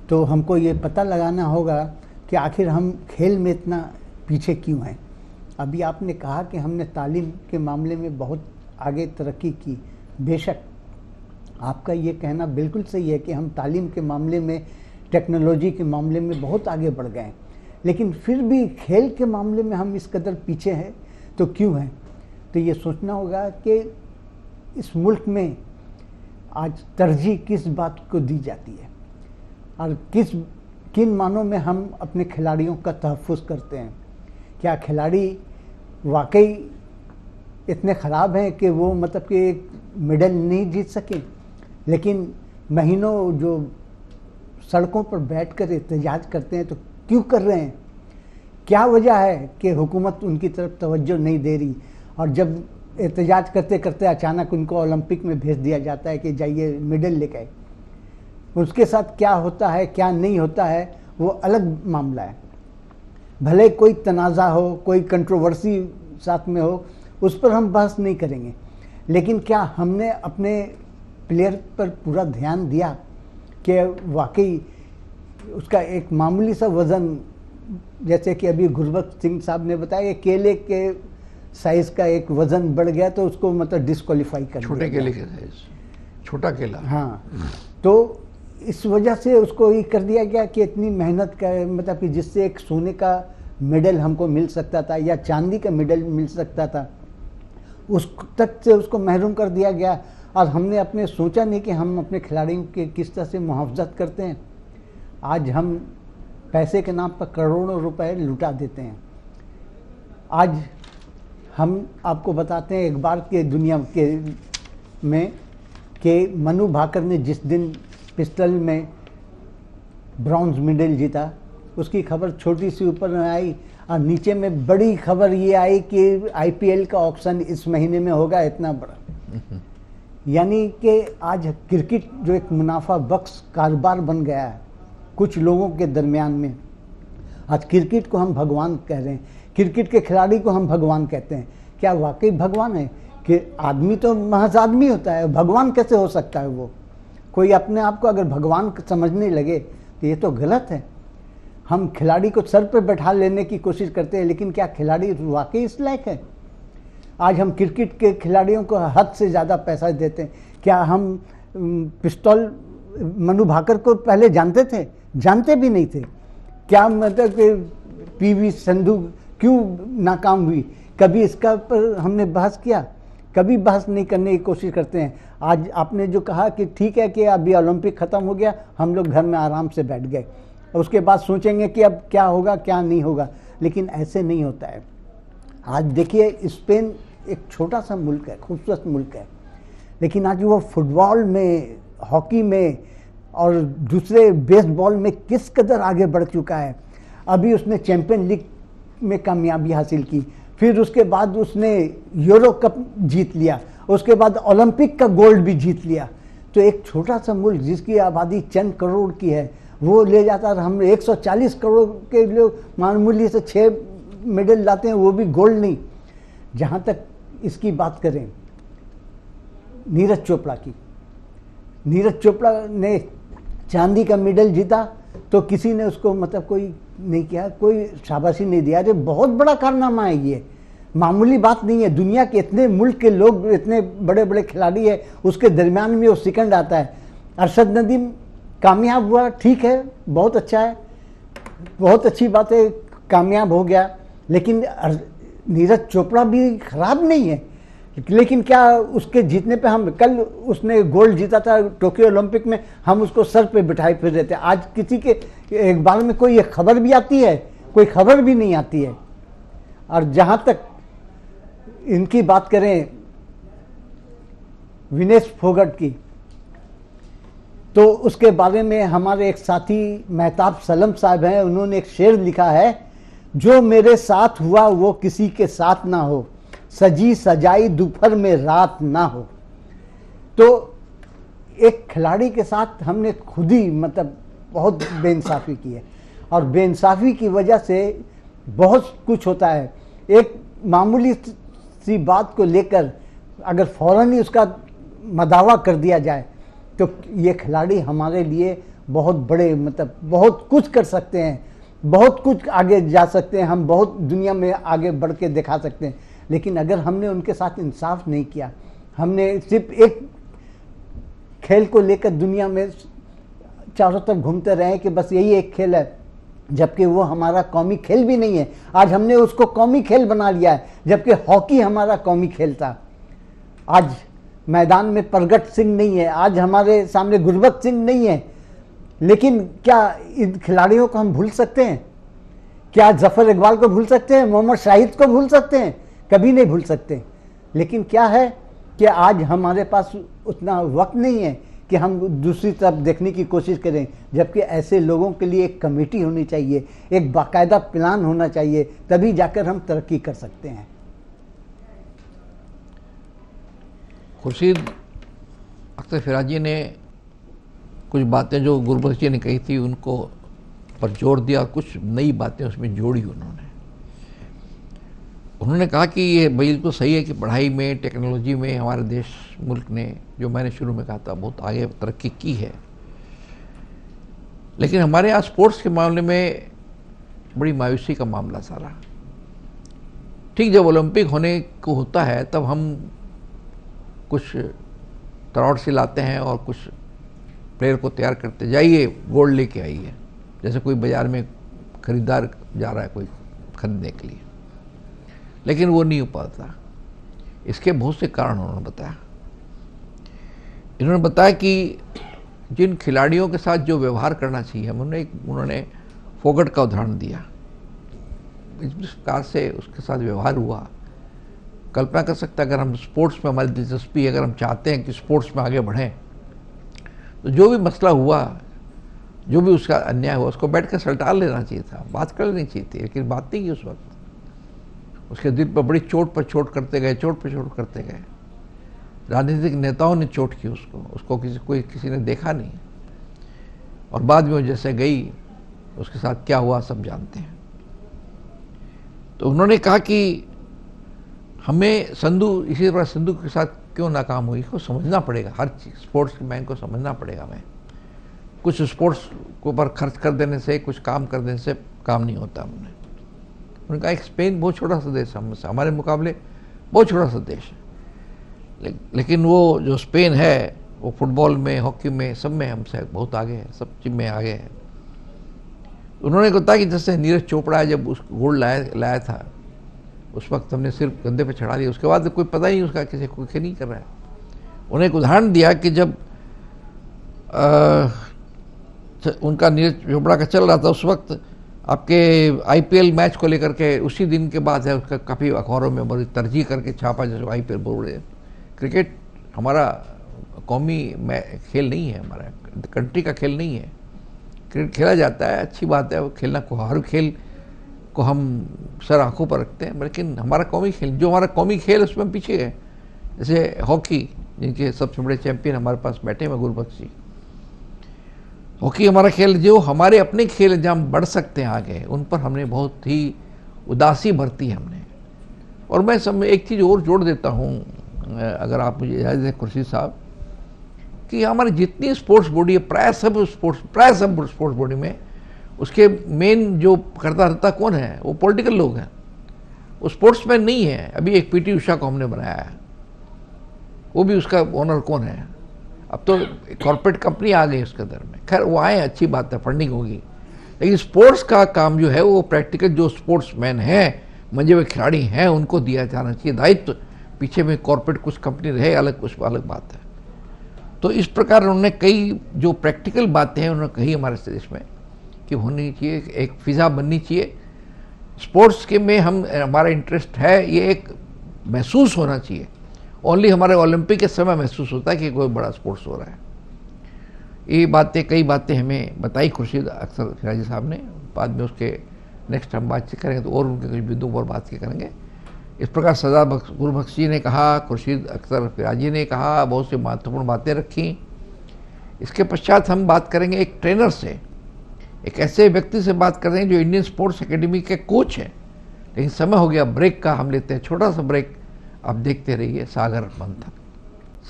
तो हमको ये पता लगाना होगा कि आखिर हम खेल में इतना पीछे क्यों हैं। अभी आपने कहा कि हमने तालीम के मामले में बहुत आगे तरक्की की। बेशक आपका ये कहना बिल्कुल सही है कि हम तालीम के मामले में, टेक्नोलॉजी के मामले में बहुत आगे बढ़ गए हैं, लेकिन फिर भी खेल के मामले में हम इस कदर पीछे हैं तो क्यों हैं। तो ये सोचना होगा कि इस मुल्क में आज तरजीह किस बात को दी जाती है और किन मानों में हम अपने खिलाड़ियों का तहफ़्फ़ुज़ करते हैं। क्या खिलाड़ी वाकई इतने ख़राब हैं कि वो मतलब कि एक मेडल नहीं जीत सके, लेकिन महीनों जो सड़कों पर बैठकर एहतजाज करते हैं तो क्यों कर रहे हैं? क्या वजह है कि हुकूमत उनकी तरफ तवज्जो नहीं दे रही, और जब एहतजाज करते करते अचानक उनको ओलंपिक में भेज दिया जाता है कि जाइए मेडल लेकर आए। उसके साथ क्या होता है क्या नहीं होता है वो अलग मामला है। भले कोई तनाज़ा हो, कोई कंट्रोवर्सी साथ में हो, उस पर हम बहस नहीं करेंगे, लेकिन क्या हमने अपने प्लेयर पर पूरा ध्यान दिया कि वाकई उसका एक मामूली सा वज़न, जैसे कि अभी गुरबख्श सिंह साहब ने बताया कि केले के साइज़ का एक वज़न बढ़ गया तो उसको मतलब डिस्क्वालीफाई कर दिया। छोटे केले के साइज़, छोटा केला, हाँ, तो इस वजह से उसको ये कर दिया गया कि इतनी मेहनत का मतलब कि जिससे एक सोने का मेडल हमको मिल सकता था या चांदी का मेडल मिल सकता था, उस तक से उसको महरूम कर दिया गया। और हमने अपने सोचा नहीं कि हम अपने खिलाड़ियों के किस तरह से मुआवज़त करते हैं। आज हम पैसे के नाम पर करोड़ों रुपए लुटा देते हैं। आज हम आपको बताते हैं एक बार के दुनिया के में कि मनु भाकर ने जिस दिन पिस्टल में ब्रॉन्ज मेडल जीता, उसकी खबर छोटी सी ऊपर में आई और नीचे में बड़ी खबर ये आई कि आईपीएल का ऑक्शन इस महीने में होगा, इतना बड़ा। यानी कि आज क्रिकेट जो एक मुनाफा बख्श कारोबार बन गया है कुछ लोगों के दरमियान में। आज क्रिकेट को हम भगवान कह रहे हैं, क्रिकेट के खिलाड़ी को हम भगवान कहते हैं। क्या वाकई भगवान है? कि आदमी तो महज आदमी होता है, भगवान कैसे हो सकता है? वो कोई अपने आप को अगर भगवान समझने लगे तो ये तो गलत है। हम खिलाड़ी को सर पर बैठा लेने की कोशिश करते हैं, लेकिन क्या खिलाड़ी वाकई इस लायक है? आज हम क्रिकेट के खिलाड़ियों को हद से ज़्यादा पैसा देते हैं। क्या हम पिस्तौल मनु भाकर को पहले जानते थे? जानते भी नहीं थे। क्या मतलब कि पीवी संधू क्यों नाकाम हुई? कभी इसका पर हमने बहस किया? कभी बहस नहीं करने की कोशिश करते हैं। आज आपने जो कहा कि ठीक है कि अभी ओलंपिक ख़त्म हो गया, हम लोग घर में आराम से बैठ गए, उसके बाद सोचेंगे कि अब क्या होगा क्या नहीं होगा, लेकिन ऐसे नहीं होता है। आज देखिए स्पेन एक छोटा सा मुल्क है, खूबसूरत मुल्क है, लेकिन आज वो फुटबॉल में, हॉकी में और दूसरे बेसबॉल में किस कदर आगे बढ़ चुका है। अभी उसने चैंपियन लीग में कामयाबी हासिल की, फिर उसके बाद उसने यूरो कप जीत लिया, उसके बाद ओलंपिक का गोल्ड भी जीत लिया। तो एक छोटा सा मुल्क जिसकी आबादी चंद करोड़ की है, वो ले जाता है। हम 140 करोड़ के लोग मामूली से 6 मेडल लाते हैं, वो भी गोल्ड नहीं। जहाँ तक इसकी बात करें नीरज चोपड़ा की, नीरज चोपड़ा ने चांदी का मेडल जीता तो किसी ने उसको मतलब कोई नहीं किया, कोई शाबाशी नहीं दिया। अरे बहुत बड़ा कारनामा है ये, मामूली बात नहीं है। दुनिया के इतने मुल्क के लोग, इतने बड़े बड़े खिलाड़ी है, उसके दरमियान में वो सेकंड आता है। अरशद नदीम कामयाब हुआ, ठीक है, बहुत अच्छा है, बहुत अच्छी बात है, कामयाब हो गया। लेकिन नीरज चोपड़ा भी खराब नहीं है, लेकिन क्या उसके जीतने पे हम, कल उसने गोल्ड जीता था टोक्यो ओलंपिक में, हम उसको सर पे बिठाए फिर रहे थे। आज किसी के अखबार में कोई खबर भी आती है? कोई खबर भी नहीं आती है। और जहाँ तक इनकी बात करें विनेश फोगट की, तो उसके बारे में हमारे एक साथी मेहताब सलम साहब हैं, उन्होंने एक शेर लिखा है, जो मेरे साथ हुआ वो किसी के साथ ना हो, सजी सजाई दोपहर में रात ना हो। तो एक खिलाड़ी के साथ हमने खुद ही मतलब बहुत बेइंसाफ़ी की है, और बेइंसाफ़ी की वजह से बहुत कुछ होता है। एक मामूली सी बात को लेकर अगर फ़ौरन ही उसका मदावा कर दिया जाए तो ये खिलाड़ी हमारे लिए बहुत बड़े मतलब बहुत कुछ कर सकते हैं, बहुत कुछ आगे जा सकते हैं, हम बहुत दुनिया में आगे बढ़ के दिखा सकते हैं। लेकिन अगर हमने उनके साथ इंसाफ नहीं किया, हमने सिर्फ एक खेल को लेकर दुनिया में चारों तरफ घूमते रहे कि बस यही एक खेल है, जबकि वो हमारा कौमी खेल भी नहीं है। आज हमने उसको कौमी खेल बना लिया है, जबकि हॉकी हमारा कौमी खेल था। आज मैदान में प्रगट सिंह नहीं है, आज हमारे सामने गुरबख्श सिंह नहीं है, लेकिन क्या इन खिलाड़ियों को हम भूल सकते हैं? क्या जफर इकबाल को भूल सकते हैं? मोहम्मद शाहिद को भूल सकते हैं? कभी नहीं भूल सकते। लेकिन क्या है कि आज हमारे पास उतना वक्त नहीं है कि हम दूसरी तरफ देखने की कोशिश करें, जबकि ऐसे लोगों के लिए एक कमेटी होनी चाहिए, एक बाकायदा प्लान होना चाहिए, तभी जाकर हम तरक्की कर सकते हैं। खुर्शीद अख्तर फिराजी ने कुछ बातें जो गुरबख्श जी ने कही थी उनको पर जोर दिया, कुछ नई बातें उसमें जोड़ी उन्होंने कहा कि ये बिल्कुल सही है कि पढ़ाई में, टेक्नोलॉजी में हमारे देश मुल्क ने, जो मैंने शुरू में कहा था, बहुत आगे तरक्की की है। लेकिन हमारे यहाँ स्पोर्ट्स के मामले में बड़ी मायूसी का मामला सारा। ठीक जब ओलंपिक होने को होता है तब हम कुछ तराउट से लाते हैं और कुछ प्लेयर को तैयार करते, जाइए गोल्ड लेके आइए, जैसे कोई बाज़ार में खरीदार जा रहा है कोई खरीदने के लिए। लेकिन वो नहीं हो पाता। इसके बहुत से कारण उन्होंने बताया। इन्होंने बताया कि जिन खिलाड़ियों के साथ जो व्यवहार करना चाहिए, उन्होंने फोगट का उदाहरण दिया। इस प्रकार से उसके साथ व्यवहार हुआ। कल्पना कर सकते हैं, अगर हम स्पोर्ट्स में हमारी दिलचस्पी है, अगर हम चाहते हैं कि स्पोर्ट्स में आगे बढ़ें, तो जो भी मसला हुआ, जो भी उसका अन्याय हुआ, उसको बैठ कर सलटा लेना चाहिए था, बात कर लेनी चाहिए थी। लेकिन बात नहीं की उस वक्त। उसके दिल पर बड़ी चोट पर चोट करते गए, चोट पर चोट करते गए। राजनीतिक नेताओं ने चोट की उसको किसी ने देखा नहीं, और बाद में वो जैसे गई, उसके साथ क्या हुआ सब जानते हैं। तो उन्होंने कहा कि हमें इसी तरह संधू के साथ क्यों नाकाम हुई, इसको समझना पड़ेगा। हर चीज़ स्पोर्ट्स मैन को समझना पड़ेगा। हमें कुछ स्पोर्ट्स के ऊपर खर्च कर देने से, कुछ काम कर देने से काम नहीं होता। उन्होंने कहा एक स्पेन बहुत छोटा सा देश है, हमारे मुकाबले बहुत छोटा सा देश है, लेकिन वो जो स्पेन है वो फुटबॉल में, हॉकी में, सब में हमसे बहुत आगे है, सब चीज़ में आगे है। उन्होंने कहा कि जैसे नीरज चोपड़ा जब उस गोल्ड लाया था, उस वक्त हमने सिर्फ कंधे पे चढ़ा लिया, उसके बाद कोई पता ही उसका किसी को नहीं कर रहा है। उन्हें एक उदाहरण दिया कि जब उनका नीरज चोपड़ा का चल रहा था, उस वक्त आपके आईपीएल मैच को लेकर के उसी दिन के बाद है उसका काफ़ी अखबारों में बड़ी तरजीह करके छापा, जैसे आईपीएल बोल रहे। क्रिकेट हमारा कौमी खेल नहीं है, हमारा कंट्री का खेल नहीं है। क्रिकेट खेला जाता है, अच्छी बात है, वो खेलना को, हर खेल को हम सर आंखों पर रखते हैं, लेकिन हमारा कौमी खेल, जो हमारा कौमी खेल उसमें हम पीछे है। जैसे हॉकी, जिनके सबसे बड़े चैंपियन हमारे पास बैठे हैं गुरबख्श जी। हॉकी हमारा खेल, जो हमारे अपने खेल जहाँ हम बढ़ सकते हैं आगे, उन पर हमने बहुत ही उदासी बरती हमने। और मैं सब में एक चीज़ और जोड़ देता हूँ, अगर आप मुझे इजाज़त दें खुर्शीद साहब, कि हमारी जितनी स्पोर्ट्स बॉडी है, प्राय सब स्पोर्ट्स बॉडी में उसके मेन जो करता रहता कौन है, वो पॉलिटिकल लोग हैं, वो स्पोर्ट्समैन नहीं है। अभी एक पीटी उषा को हमने बनाया है, वो भी उसका ओनर कौन है? अब तो कॉर्पोरेट कंपनी आ गई उसके अंदर में। खैर वो आए, अच्छी बात है, फंडिंग होगी, लेकिन स्पोर्ट्स का काम जो है वो प्रैक्टिकल जो स्पोर्ट्समैन हैं, मंजे हुए खिलाड़ी हैं, उनको दिया जाना चाहिए दायित्व। पीछे में कॉर्पोरेट कुछ कंपनी रहे अलग, कुछ अलग बात है। तो इस प्रकार उन्होंने कई जो प्रैक्टिकल बातें हैं उन्होंने कही हमारे देश में कि होनी चाहिए, एक फिज़ा बननी चाहिए स्पोर्ट्स के में हमारा इंटरेस्ट है, ये एक महसूस होना चाहिए। ओनली हमारे ओलंपिक के समय महसूस होता है कि कोई बड़ा स्पोर्ट्स हो रहा है। ये बातें, कई बातें हमें बताई खुर्शीद अख्तर फिराजी साहब ने। बाद में उसके नेक्स्ट हम बातचीत करेंगे तो और उनके कुछ बिंदुओं पर बात करेंगे। इस प्रकार सरदार गुरबख्श जी ने कहा, खुर्शीद अख्तर फिराजी ने कहा, बहुत सी महत्वपूर्ण बातें रखी। इसके पश्चात हम बात करेंगे एक ट्रेनर से, एक ऐसे व्यक्ति से बात कर रहे हैं जो इंडियन स्पोर्ट्स एकेडमी के कोच हैं। लेकिन समय हो गया ब्रेक का, हम लेते हैं छोटा सा ब्रेक। आप देखते रहिए सागर मंथन।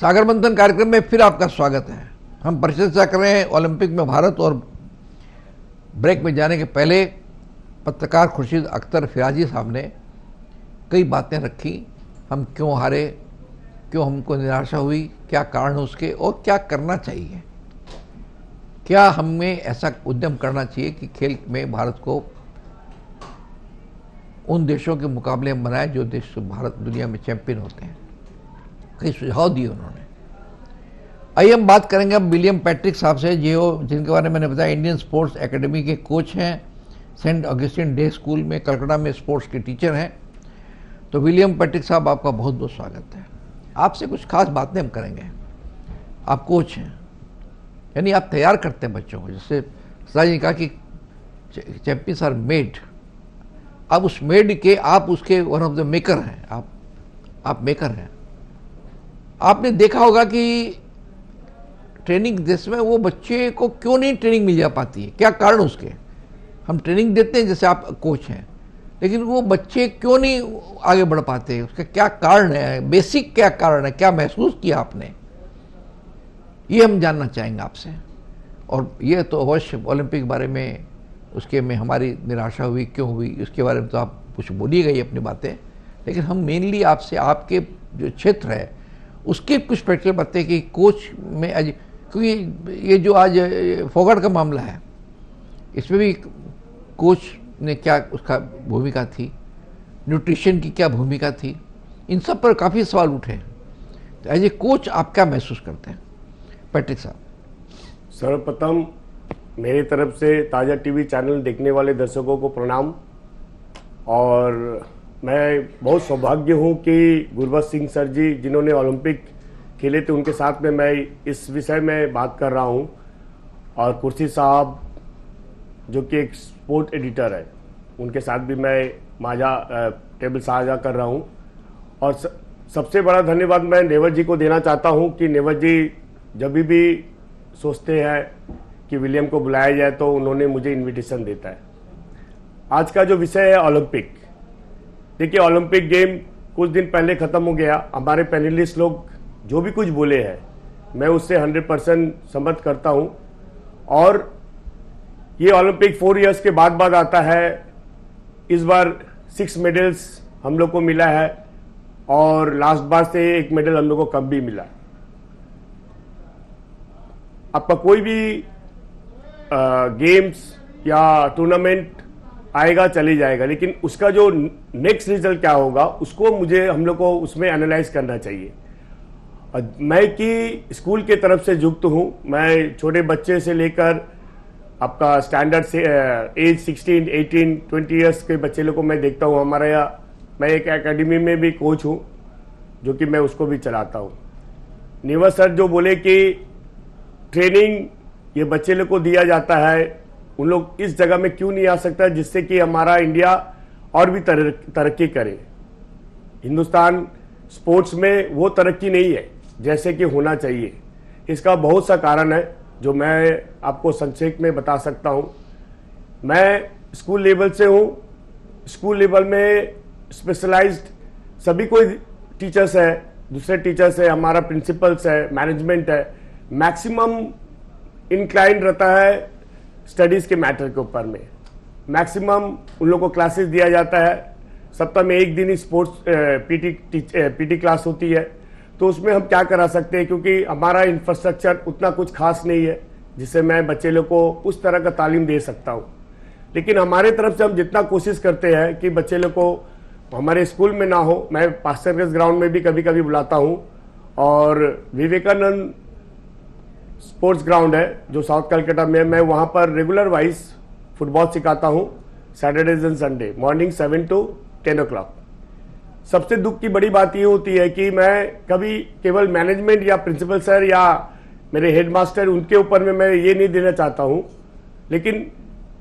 सागर मंथन कार्यक्रम में फिर आपका स्वागत है। हम परिचर्चा कर रहे हैं ओलंपिक में भारत, और ब्रेक में जाने के पहले पत्रकार खुर्शीद अख्तर फिराजी साहब ने कई बातें रखी। हम क्यों हारे, क्यों हमको निराशा हुई, क्या कारण उसके, और क्या करना चाहिए। क्या हमें ऐसा उद्यम करना चाहिए कि खेल में भारत को उन देशों के मुकाबले में बनाए जो देश भारत दुनिया में चैंपियन होते हैं। कई सुझाव दिए उन्होंने। आइए हम बात करेंगे अब विलियम पैट्रिक साहब से, जो जिनके बारे में मैंने बताया इंडियन स्पोर्ट्स एकेडमी के कोच हैं, सेंट ऑगस्टिन डे स्कूल में कलकत्ता में स्पोर्ट्स के टीचर हैं। तो विलियम पैट्रिक साहब, आपका बहुत बहुत स्वागत है। आपसे कुछ खास बातें हम करेंगे। आप कोच हैं, यानी आप तैयार करते हैं बच्चों को। जैसे सदा जी ने कहा कि चैंपियंस आर मेड, अब उस मेड के आप उसके वन ऑफ द मेकर हैं। आप मेकर हैं। आपने देखा होगा कि ट्रेनिंग देश में वो बच्चे को क्यों नहीं ट्रेनिंग मिल जा पाती है, क्या कारण उसके। हम ट्रेनिंग देते हैं, जैसे आप कोच हैं, लेकिन वो बच्चे क्यों नहीं आगे बढ़ पाते, उसका क्या कारण है, बेसिक क्या कारण है, क्या महसूस किया आपने, ये हम जानना चाहेंगे आपसे। और ये तो अवश्य ओलंपिक के बारे में, उसके में हमारी निराशा हुई क्यों हुई, उसके बारे में तो आप कुछ बोलिएगा ही अपनी बातें। लेकिन हम मेनली आपसे आपके जो क्षेत्र है उसके कुछ प्रैक्टिकल बातें कि कोच में आज, क्योंकि ये जो आज फोगाट का मामला है, इसमें भी कोच ने क्या उसका भूमिका थी, न्यूट्रिशन की क्या भूमिका थी, इन सब पर काफ़ी सवाल उठे हैं। तो एज ए कोच आप क्या महसूस करते हैं पैट्रिक साहब? सर्वप्रथम मेरी तरफ से ताज़ा टीवी चैनल देखने वाले दर्शकों को प्रणाम। और मैं बहुत सौभाग्य हूं कि गुरबख्श सिंह सर जी, जिन्होंने ओलंपिक खेले थे, उनके साथ में मैं इस विषय में बात कर रहा हूं। और कुर्सी साहब, जो कि एक स्पोर्ट एडिटर है, उनके साथ भी मैं टेबल साझा कर रहा हूं। और सबसे बड़ा धन्यवाद मैं नेवर जी को देना चाहता हूं कि नेवर जी जब भी सोचते हैं कि विलियम को बुलाया जाए तो उन्होंने मुझे इनविटेशन देता है। आज का जो विषय है ओलंपिक, देखिए ओलंपिक गेम कुछ दिन पहले ख़त्म हो गया। हमारे पैनलिस्ट लोग जो भी कुछ बोले हैं मैं उससे 100% सहमत करता हूं। और ये ओलंपिक 4 इयर्स के बाद आता है। इस बार 6 मेडल्स हम लोग को मिला है और लास्ट बार से 1 मेडल हम लोग को कम भी मिला। आपका कोई भी गेम्स या टूर्नामेंट आएगा चले जाएगा, लेकिन उसका जो नेक्स्ट रिजल्ट क्या होगा उसको हम लोग को उसमें एनालाइज करना चाहिए। मैं कि स्कूल के तरफ से युक्त हूं। मैं छोटे बच्चे से लेकर आपका स्टैंडर्ड से एज 16, 18, 20 इयर्स के बच्चे लोग को मैं देखता हूं। हमारे यहाँ मैं एक एकेडमी में भी कोच हूं, जो कि मैं उसको भी चलाता हूं। नेवर सर जो बोले कि ट्रेनिंग ये बच्चे लोग को दिया जाता है, उन लोग इस जगह में क्यों नहीं आ सकता जिससे कि हमारा इंडिया और भी तरक्की करे। हिंदुस्तान स्पोर्ट्स में वो तरक्की नहीं है जैसे कि होना चाहिए। इसका बहुत सा कारण है जो मैं आपको संक्षेप में बता सकता हूं। मैं स्कूल लेवल से हूं। स्कूल लेवल में स्पेशलाइज्ड सभी कोई टीचर्स है, दूसरे टीचर्स है, हमारा प्रिंसिपल्स है, मैनेजमेंट है, मैक्सिमम इंक्लाइन रहता है स्टडीज के मैटर के ऊपर में। मैक्सिमम उन लोगों को क्लासेस दिया जाता है। सप्ताह में 1 दिन ही स्पोर्ट्स पीटी क्लास होती है। तो उसमें हम क्या करा सकते हैं, क्योंकि हमारा इंफ्रास्ट्रक्चर उतना कुछ खास नहीं है जिससे मैं बच्चे लोग को उस तरह का तालीम दे सकता हूं। लेकिन हमारे तरफ से हम जितना कोशिश करते हैं कि बच्चे लोग को हमारे स्कूल में ना हो, मैं पास्टरगंज ग्राउंड में भी कभी कभी बुलाता हूं। और विवेकानंद स्पोर्ट्स ग्राउंड है जो साउथ कलकत्ता में, मैं वहां पर रेगुलर वाइज फुटबॉल सिखाता हूं। Saturdays and Sunday morning 7 to 10 o'clock। सबसे दुख की बड़ी बात ये होती है कि मैं कभी केवल मैनेजमेंट या प्रिंसिपल सर या मेरे हेडमास्टर उनके ऊपर में मैं ये नहीं देना चाहता हूं, लेकिन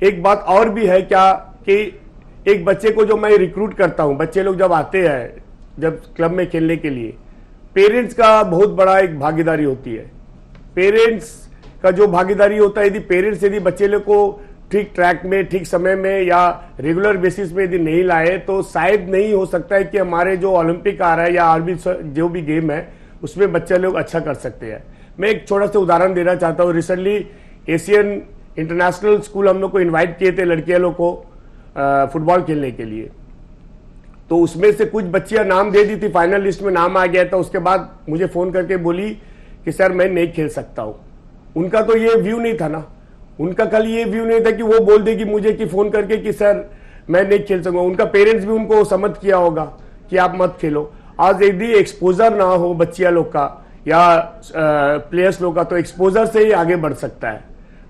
एक बात और भी है क्या कि एक बच्चे को जो मैं रिक्रूट करता हूं, बच्चे लोग जब आते हैं जब क्लब में खेलने के लिए, पेरेंट्स का बहुत बड़ा एक भागीदारी होती है। पेरेंट्स का जो भागीदारी होता है, यदि बच्चे लोग को ठीक ट्रैक में, ठीक समय में या रेगुलर बेसिस में यदि नहीं लाए तो शायद नहीं हो सकता है कि हमारे जो ओलंपिक आ रहा है या और भी जो भी गेम है उसमें बच्चे लोग अच्छा कर सकते हैं। मैं एक छोटा सा उदाहरण देना चाहता हूँ। रिसेंटली एशियन इंटरनेशनल स्कूल हम लोग को इन्वाइट किए थे लड़कियों लोग को फुटबॉल खेलने के लिए, तो उसमें से कुछ बच्चियां नाम दे दी थी, फाइनल लिस्ट में नाम आ गया था। उसके बाद मुझे फोन करके बोली कि सर मैं नहीं खेल सकता हूं। उनका तो ये व्यू नहीं था ना, उनका कल ये व्यू नहीं था कि वो बोल देगी मुझे कि फोन करके कि सर मैं नहीं खेल सकूंगा। उनका पेरेंट्स भी उनको सम्मत किया होगा कि आप मत खेलो। आज यदि एक्सपोजर ना हो बच्चियां लोग का या प्लेयर्स लोग का, तो एक्सपोजर से ही आगे बढ़ सकता है।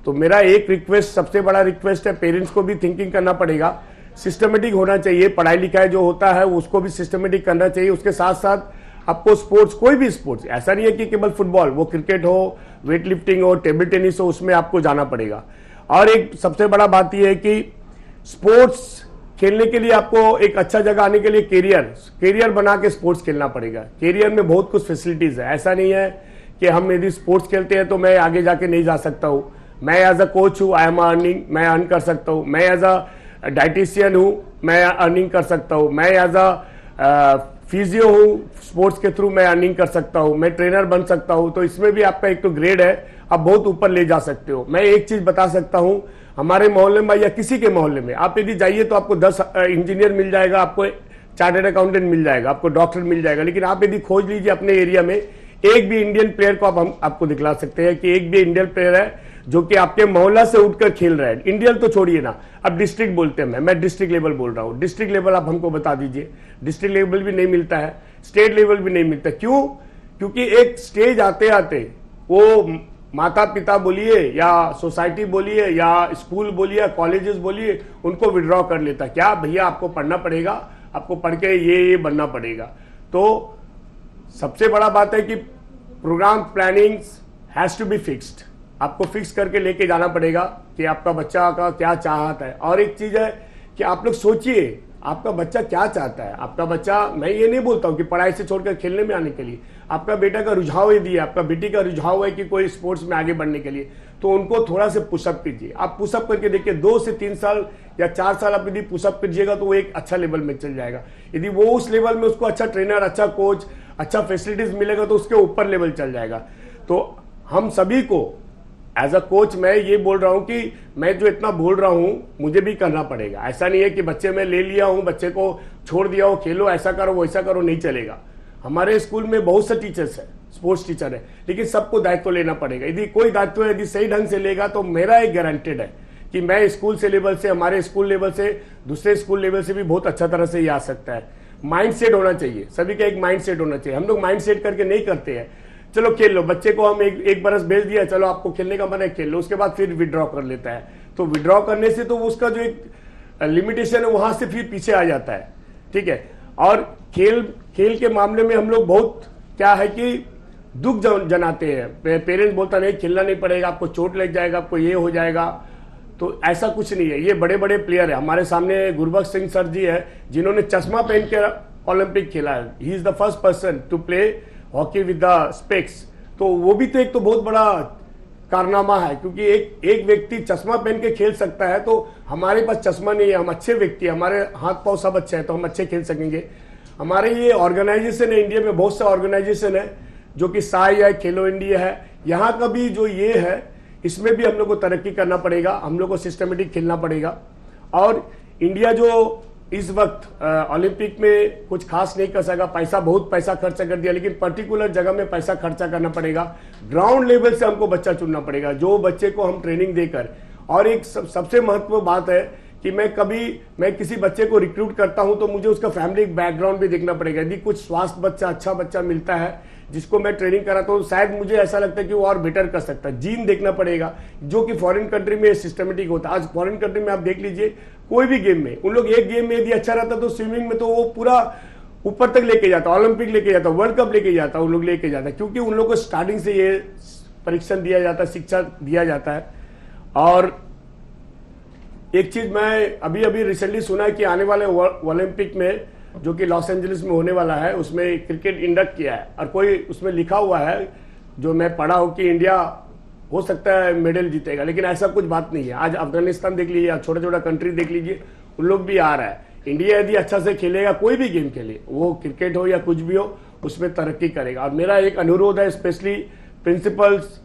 तो मेरा एक रिक्वेस्ट, सबसे बड़ा रिक्वेस्ट है, पेरेंट्स को भी थिंकिंग करना पड़ेगा, सिस्टमेटिक होना चाहिए। पढ़ाई लिखाई जो होता है उसको भी सिस्टमेटिक करना चाहिए। उसके साथ साथ आपको स्पोर्ट्स, कोई भी स्पोर्ट्स, ऐसा नहीं है कि केवल फुटबॉल, वो क्रिकेट हो, वेट लिफ्टिंग हो, टेबल टेनिस हो, उसमें आपको जाना पड़ेगा। और एक सबसे बड़ा बात यह है कि स्पोर्ट्स खेलने के लिए आपको एक अच्छा जगह आने के लिए कैरियर बना के स्पोर्ट्स खेलना पड़ेगा। कैरियर में बहुत कुछ फैसिलिटीज है। ऐसा नहीं है कि हम यदि स्पोर्ट्स खेलते हैं तो मैं आगे जाके नहीं जा सकता हूं। मैं एज अ कोच हूं, आई एम अर्निंग, मैं अर्न कर सकता हूं। मैं एज अ डाइटिशियन हूं, मैं अर्निंग कर सकता हूं। मैं एज अ फिजियो हूं, स्पोर्ट्स के थ्रू मैं अर्निंग कर सकता हूं। मैं ट्रेनर बन सकता हूं। तो इसमें भी आपका एक तो ग्रेड है, आप बहुत ऊपर ले जा सकते हो। मैं एक चीज बता सकता हूं, हमारे मोहल्ले में या किसी के मोहल्ले में आप यदि जाइए तो आपको 10 इंजीनियर मिल जाएगा, आपको चार्टर्ड अकाउंटेंट मिल जाएगा, आपको डॉक्टर मिल जाएगा। लेकिन आप यदि खोज लीजिए अपने एरिया में, एक भी इंडियन प्लेयर को हम आपको दिखला सकते हैं कि एक भी इंडियन प्लेयर है जो कि आपके मोहल्ला से उठकर खेल रहा है। इंडियन तो छोड़िए ना, अब डिस्ट्रिक्ट बोलते हैं, मैं डिस्ट्रिक्ट लेवल बोल रहा हूं। डिस्ट्रिक्ट लेवल आप हमको बता दीजिए। डिस्ट्रिक्ट लेवल भी नहीं मिलता है, स्टेट लेवल भी नहीं मिलता। क्यों? क्योंकि एक स्टेज आते आते वो माता पिता बोलिए या सोसाइटी बोलिए या स्कूल बोलिए, कॉलेजेस बोलिए, उनको विड्रॉ कर लेता। क्या भैया आपको पढ़ना पड़ेगा, आपको पढ़ के ये बनना पड़ेगा। तो सबसे बड़ा बात है कि program planning has to be fixed. आपको फिक्स करके लेके जाना पड़ेगा कि आपका बच्चा का क्या चाहता है। और एक चीज है कि आप लोग सोचिए आपका बच्चा क्या चाहता है। आपका बच्चा, मैं ये नहीं बोलता हूं कि पढ़ाई से छोड़कर खेलने में आने के लिए, आपका बेटा का रुझाव यदि है, आपका बेटी का रुझाव है कि कोई स्पोर्ट्स में आगे बढ़ने के लिए, तो उनको थोड़ा से पुशअप कीजिए। आप पुशअप करके देखिए, 2 से 3 साल या 4 साल आप यदि पुशअप कीजिएगा तो वो एक अच्छा लेवल में चल जाएगा। यदि वो उस लेवल में उसको अच्छा ट्रेनर, अच्छा कोच, अच्छा फैसिलिटीज मिलेगा तो उसके ऊपर लेवल चल जाएगा। तो हम सभी को एज अ कोच मैं ये बोल रहा हूं कि मैं जो इतना बोल रहा हूं मुझे भी करना पड़ेगा। ऐसा नहीं है कि बच्चे मैं ले लिया हूं, बच्चे को छोड़ दिया हो, खेलो, ऐसा करो वैसा करो, नहीं चलेगा। हमारे स्कूल में बहुत से टीचर्स है, स्पोर्ट्स टीचर है, लेकिन सबको दायित्व लेना पड़ेगा। यदि कोई दायित्व यदि सही ढंग से लेगा तो मेरा एक गारंटेड है कि मैं स्कूल से लेवल से, हमारे स्कूल लेवल से, दूसरे स्कूल लेवल से भी बहुत अच्छा तरह से ये आ सकता है। माइंड सेट होना चाहिए, सभी का एक माइंड सेट होना चाहिए। हम लोग माइंड सेट करके नहीं करते हैं। चलो खेल लो, बच्चे को हम एक बरस भेज दिया, चलो आपको खेलने का मन है खेल लो, उसके बाद फिर विड्रॉ कर लेता है। तो विड्रॉ करने से तो उसका जो एक लिमिटेशन है वहां से फिर पीछे आ जाता है। ठीक है। और खेल के मामले में हम लोग बहुत क्या है कि दुख जनाते हैं। पेरेंट्स बोलता नहीं खेलना नहीं पड़ेगा, आपको चोट लग जाएगा, आपको ये हो जाएगा। तो ऐसा कुछ नहीं है। ये बड़े बड़े प्लेयर है। हमारे सामने गुरबख्श सिंह सर जी है जिन्होंने चश्मा पहन के ओलंपिक खेला है। He is the first person to play hockey with the specs. तो वो भी तो एक तो बहुत बड़ा कारनामा है, क्योंकि एक व्यक्ति चश्मा पहन के खेल सकता है। तो हमारे पास चश्मा नहीं है, हम अच्छे व्यक्ति, हमारे हाथ पांव सब अच्छे हैं, तो हम अच्छे खेल सकेंगे। हमारे ये ऑर्गेनाइजेशन है, इंडिया में बहुत से ऑर्गेनाइजेशन है, जो कि साई है, खेलो इंडिया है, यहाँ का भी जो ये है, इसमें भी हम लोग को तरक्की करना पड़ेगा, हम लोग को सिस्टमेटिक खेलना पड़ेगा। और इंडिया जो इस वक्त ओलंपिक में कुछ खास नहीं कर सका, बहुत पैसा खर्चा कर दिया, लेकिन पर्टिकुलर जगह में पैसा खर्चा करना पड़ेगा। ग्राउंड लेवल से हमको बच्चा चुनना पड़ेगा, जो बच्चे को हम ट्रेनिंग देकर। और एक सबसे महत्वपूर्ण बात है कि मैं किसी बच्चे को रिक्रूट करता हूं तो मुझे उसका फैमिली बैकग्राउंड भी देखना पड़ेगा। यदि कुछ स्वास्थ्य बच्चा, अच्छा बच्चा मिलता है जिसको मैं ट्रेनिंग कराता हूं, शायद मुझे ऐसा लगता है कि वो और बेटर कर सकता है। जीन देखना पड़ेगा, जो कि फॉरेन कंट्री में सिस्टमेटिक होता है। आज फॉरेन कंट्री में आप देख लीजिए, कोई भी गेम में उन लोग एक गेम में यदि अच्छा रहता तो स्विमिंग में तो वो पूरा ऊपर तक लेके जाता, ओलंपिक लेके जाता, वर्ल्ड कप लेके जाता, उन लोग लेके जाता, क्योंकि उन लोग को स्टार्टिंग से ये परीक्षण दिया जाता है, शिक्षा दिया जाता है। और एक चीज मैं अभी अभी रिसेंटली सुना है कि आने वाले ओलंपिक में जो कि लॉस एंजलिस में होने वाला है, उसमें क्रिकेट इंडक्ट किया है और कोई उसमें लिखा हुआ है जो मैं पढ़ा हूं कि इंडिया हो सकता है मेडल जीतेगा, लेकिन ऐसा कुछ बात नहीं है। आज अफगानिस्तान देख लीजिए, छोटा छोटा कंट्री देख लीजिए, उन लोग भी आ रहा है। इंडिया यदि अच्छा से खेलेगा, कोई भी गेम खेले, वो क्रिकेट हो या कुछ भी हो, उसमें तरक्की करेगा। और मेरा एक अनुरोध है specially principles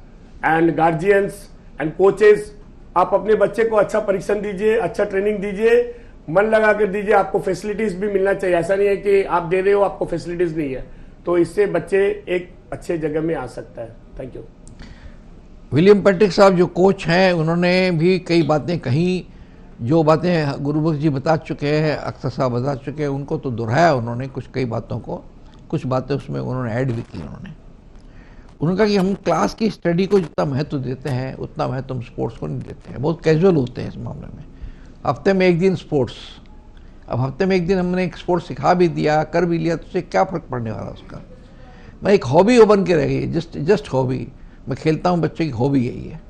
and guardians and coaches, आप अपने बच्चे को अच्छा परीक्षण दीजिए, अच्छा ट्रेनिंग दीजिए, मन लगा कर दीजिए। आपको फैसिलिटीज भी मिलना चाहिए, ऐसा नहीं है कि आप दे रहे हो आपको फैसिलिटीज नहीं है, तो इससे बच्चे एक अच्छे जगह में आ सकता है। Thank you. विलियम पैट्रिक साहब जो कोच हैं, उन्होंने भी कई बातें कही, जो बातें गुरबख्श जी बता चुके हैं, अख्तर साहब बता चुके हैं, उनको तो दोहराया उन्होंने कई बातों को, कुछ बातें उसमें उन्होंने ऐड भी की। उन्होंने कहा कि हम क्लास की स्टडी को जितना महत्व देते हैं उतना महत्व हम स्पोर्ट्स को नहीं देते हैं, बहुत कैजुअल होते हैं इस मामले में। हफ्ते में एक दिन स्पोर्ट्स, अब हफ्ते में एक दिन हमने एक स्पोर्ट्स सिखा भी दिया, कर भी लिया, तो उससे क्या फ़र्क पड़ने वाला उसका। मैं एक हॉबी वो बन के रह गई, जस्ट हॉबी। मैं खेलता हूँ, बच्चे की हॉबी यही है।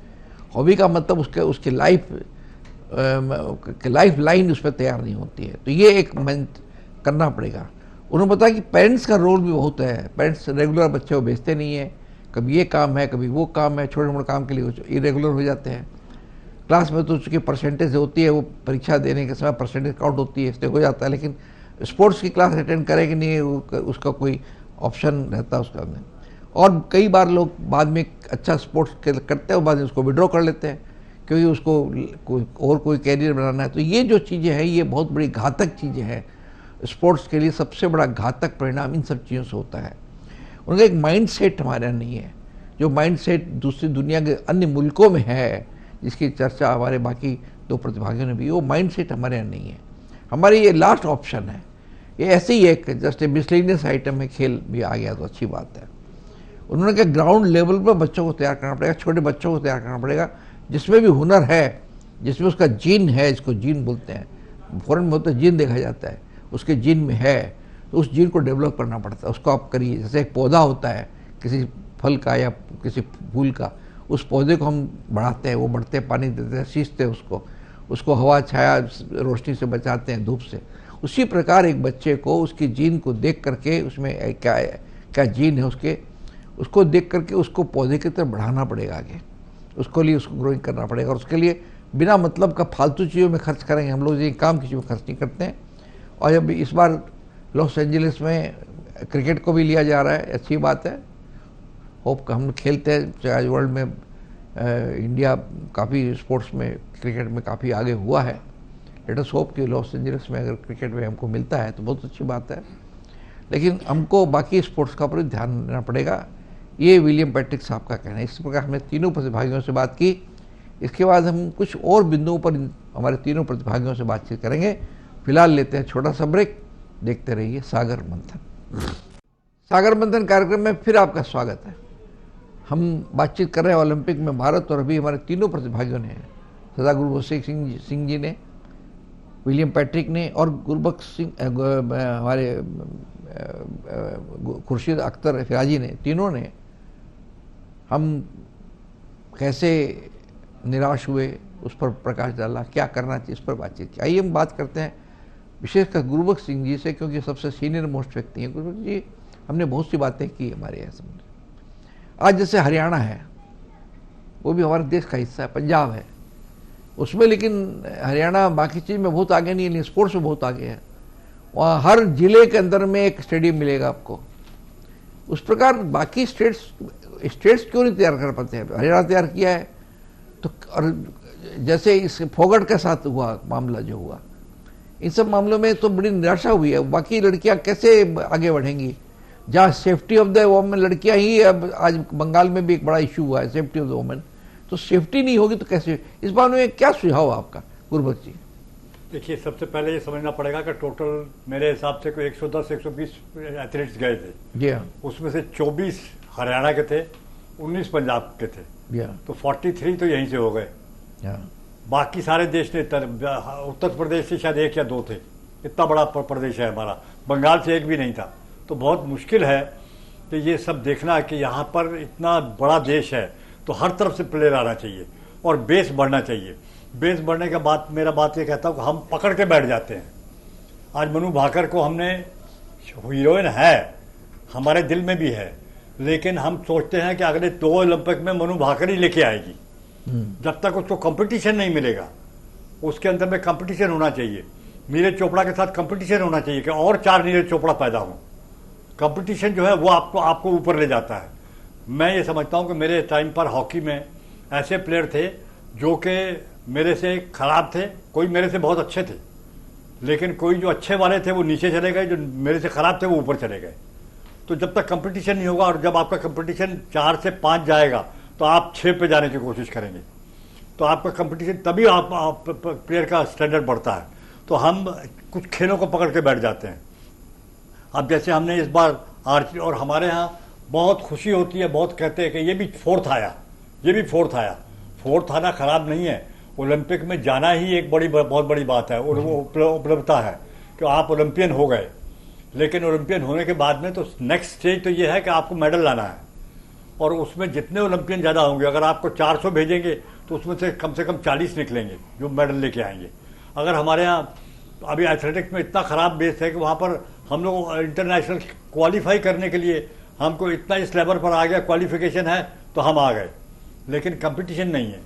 हॉबी का मतलब उसके लाइफ लाइन उस पर तैयार नहीं होती है, तो ये एक मेहनत करना पड़ेगा। उन्होंने बताया कि पेरेंट्स का रोल भी बहुत है। पेरेंट्स रेगुलर बच्चे को भेजते नहीं है, कभी ये काम है कभी वो काम है, छोटे मोटे काम के लिए इरेगुलर हो जाते हैं। क्लास में तो उसकी परसेंटेज होती है, वो परीक्षा देने के समय परसेंटेज काउंट होती है, इसलिए हो जाता है, लेकिन स्पोर्ट्स की क्लास अटेंड करे कि नहीं उसका कोई ऑप्शन रहता है उसका नहीं। और कई बार लोग बाद में अच्छा स्पोर्ट्स करते हैं, बाद में उसको विड्रॉ कर लेते हैं क्योंकि उसको कोई कैरियर बनाना है। तो ये जो चीज़ें हैं ये बहुत बड़ी घातक चीज़ें हैं स्पोर्ट्स के लिए। सबसे बड़ा घातक परिणाम इन सब चीज़ों से होता है। उनका एक माइंड सेट हमारे यहाँ नहीं है, जो माइंड सेट दूसरी दुनिया के अन्य मुल्कों में है, जिसकी चर्चा हमारे बाकी दो प्रतिभागियों ने भी, वो माइंड सेट हमारे यहाँ नहीं है। हमारे ये लास्ट ऑप्शन है, ये ऐसे ही एक जस्ट ए मिसलेनियस आइटम में खेल भी आ गया तो अच्छी बात है। उन्होंने कहा ग्राउंड लेवल पर बच्चों को तैयार करना पड़ेगा, छोटे बच्चों को तैयार करना पड़ेगा, जिसमें भी हुनर है, जिसमें उसका जीन है, इसको जीन बोलते हैं, फॉरेन में होता है जीन देखा जाता है, उसके जीन में है, तो उस जीन को डेवलप करना पड़ता है, उसको आप करिए। जैसे एक पौधा होता है किसी फल का या किसी फूल का, उस पौधे को हम बढ़ाते हैं, वो बढ़ते पानी देते हैं, सींचते हैं उसको हवा छाया रोशनी से बचाते हैं, धूप से। उसी प्रकार एक बच्चे को उसकी जीन को देख करके, उसमें क्या जीन है उसको देख करके उसको पौधे की तरफ बढ़ाना पड़ेगा आगे, उसको लिए उसको ग्रोइंग करना पड़ेगा। और उसके लिए बिना मतलब का फालतू चीज़ों में खर्च करेंगे हम लोग, ये काम की चीज़ों में खर्च नहीं करते हैं। और जब इस बार लॉस एंजलिस में क्रिकेट को भी लिया जा रहा है, अच्छी बात है। होप हम खेलते हैं, चाहे वर्ल्ड में इंडिया काफ़ी स्पोर्ट्स में क्रिकेट में काफ़ी आगे हुआ है। लेट अस होप कि लॉस एंजलिस में अगर क्रिकेट में हमको मिलता है तो बहुत अच्छी बात है, लेकिन हमको बाकी स्पोर्ट्स का पर ध्यान देना पड़ेगा। ये विलियम पैट्रिक साहब का कहना है। इस प्रकार हमने तीनों प्रतिभागियों से बात की। इसके बाद हम कुछ और बिंदुओं पर हमारे तीनों प्रतिभागियों से बातचीत करेंगे। फिलहाल लेते हैं छोटा सा ब्रेक, देखते रहिए सागर मंथन। सागर मंथन कार्यक्रम में फिर आपका स्वागत है। हम बातचीत कर रहे हैं ओलंपिक में भारत, और अभी हमारे तीनों प्रतिभागियों ने, सरदार गुरबख्श सिंह जी ने, विलियम पैट्रिक ने और गुरबख्श सिंह हमारे खुर्शीद अख्तर फिराजी ने, तीनों ने हम कैसे निराश हुए उस पर प्रकाश डाला, क्या करना चाहिए इस पर बातचीत की। आइए हम बात करते हैं विशेषकर गुरबख्श सिंह जी से, क्योंकि सबसे सीनियर मोस्ट व्यक्ति हैं गुरबख्श जी। हमने बहुत सी बातें की हमारे यहाँ समझ। आज जैसे हरियाणा है, वो भी हमारे देश का हिस्सा है, पंजाब है उसमें, लेकिन हरियाणा बाकी चीज़ में बहुत आगे नहीं है, लेकिन स्पोर्ट्स में बहुत आगे है। वहाँ हर जिले के अंदर में एक स्टेडियम मिलेगा आपको। उस प्रकार बाकी स्टेट्स क्यों नहीं तैयार कर पाते हैं? हरियाणा तैयार किया है तो, और जैसे इस फोगट के साथ हुआ मामला जो हुआ, इन सब मामलों में तो बड़ी निराशा हुई है। बाकी लड़कियां कैसे आगे बढ़ेंगी? जहाँ सेफ्टी ऑफ द वोमेन, लड़कियां ही, अब आज बंगाल में भी एक बड़ा इशू हुआ है सेफ्टी ऑफ द वोमेन, तो सेफ्टी नहीं होगी तो कैसे? इस बारे में क्या सुझाव आपका गुरबख्श जी? देखिए, सबसे पहले ये समझना पड़ेगा कि टोटल मेरे हिसाब से कोई 110-120 एथलीट्स गए थे। जी हाँ। उसमें से 24 हरियाणा के थे, 19 पंजाब के थे, तो 43 तो यहीं से हो गए। बाकी सारे देश ने उत्तर प्रदेश से शायद 1 या 2 थे, इतना बड़ा प्रदेश है हमारा, बंगाल से एक भी नहीं था। तो बहुत मुश्किल है कि ये सब देखना कि यहाँ पर इतना बड़ा देश है तो हर तरफ से प्लेयर आना चाहिए और बेस बढ़ना चाहिए। बेस बढ़ने का बात, मेरा बात ये कहता हूँ कि हम पकड़ के बैठ जाते हैं। आज मनु भाकर को हमने, हीरोइन है हमारे दिल में भी है, लेकिन हम सोचते हैं कि अगले 2 ओलंपिक में मनु भाकर ही लेके आएगी। जब तक उसको कंपटीशन नहीं मिलेगा, उसके अंदर में कंपटीशन होना चाहिए। नीरज चोपड़ा के साथ कंपटीशन होना चाहिए कि और 4 नीरज चोपड़ा पैदा हों। कंपटीशन जो है वो आपको ऊपर ले जाता है। मैं ये समझता हूँ कि मेरे टाइम पर हॉकी में ऐसे प्लेयर थे जो कि मेरे से खराब थे, कोई मेरे से बहुत अच्छे थे, लेकिन कोई जो अच्छे वाले थे वो नीचे चले गए, जो मेरे से खराब थे वो ऊपर चले गए। तो जब तक कंपटीशन नहीं होगा, और जब आपका कंपटीशन 4 से 5 जाएगा तो आप 6 पे जाने की कोशिश करेंगे, तो आपका कंपटीशन, तभी आप प्लेयर का स्टैंडर्ड बढ़ता है। तो हम कुछ खेलों को पकड़ के बैठ जाते हैं। अब जैसे हमने इस बार आर्चरी, और हमारे यहाँ बहुत खुशी होती है, बहुत कहते हैं कि ये भी 4th आया, ये भी 4th आया। 4th आना खराब नहीं है, ओलंपिक में जाना ही एक बहुत बड़ी बात है और वो उपलब्धता है कि आप ओलंपियन हो गए। लेकिन ओलंपियन होने के बाद में तो नेक्स्ट स्टेज तो ये है कि आपको मेडल लाना है, और उसमें जितने ओलंपियन ज़्यादा होंगे, अगर आपको 400 भेजेंगे तो उसमें से कम 40 निकलेंगे जो मेडल लेके आएंगे। अगर हमारे यहाँ अभी एथलेटिक्स में इतना ख़राब बेस है कि वहाँ पर हम लोग इंटरनेशनल क्वालिफाई करने के लिए हमको इतना इस लेवल पर आ गया, क्वालिफिकेशन है तो हम आ गए, लेकिन कंपटीशन नहीं है।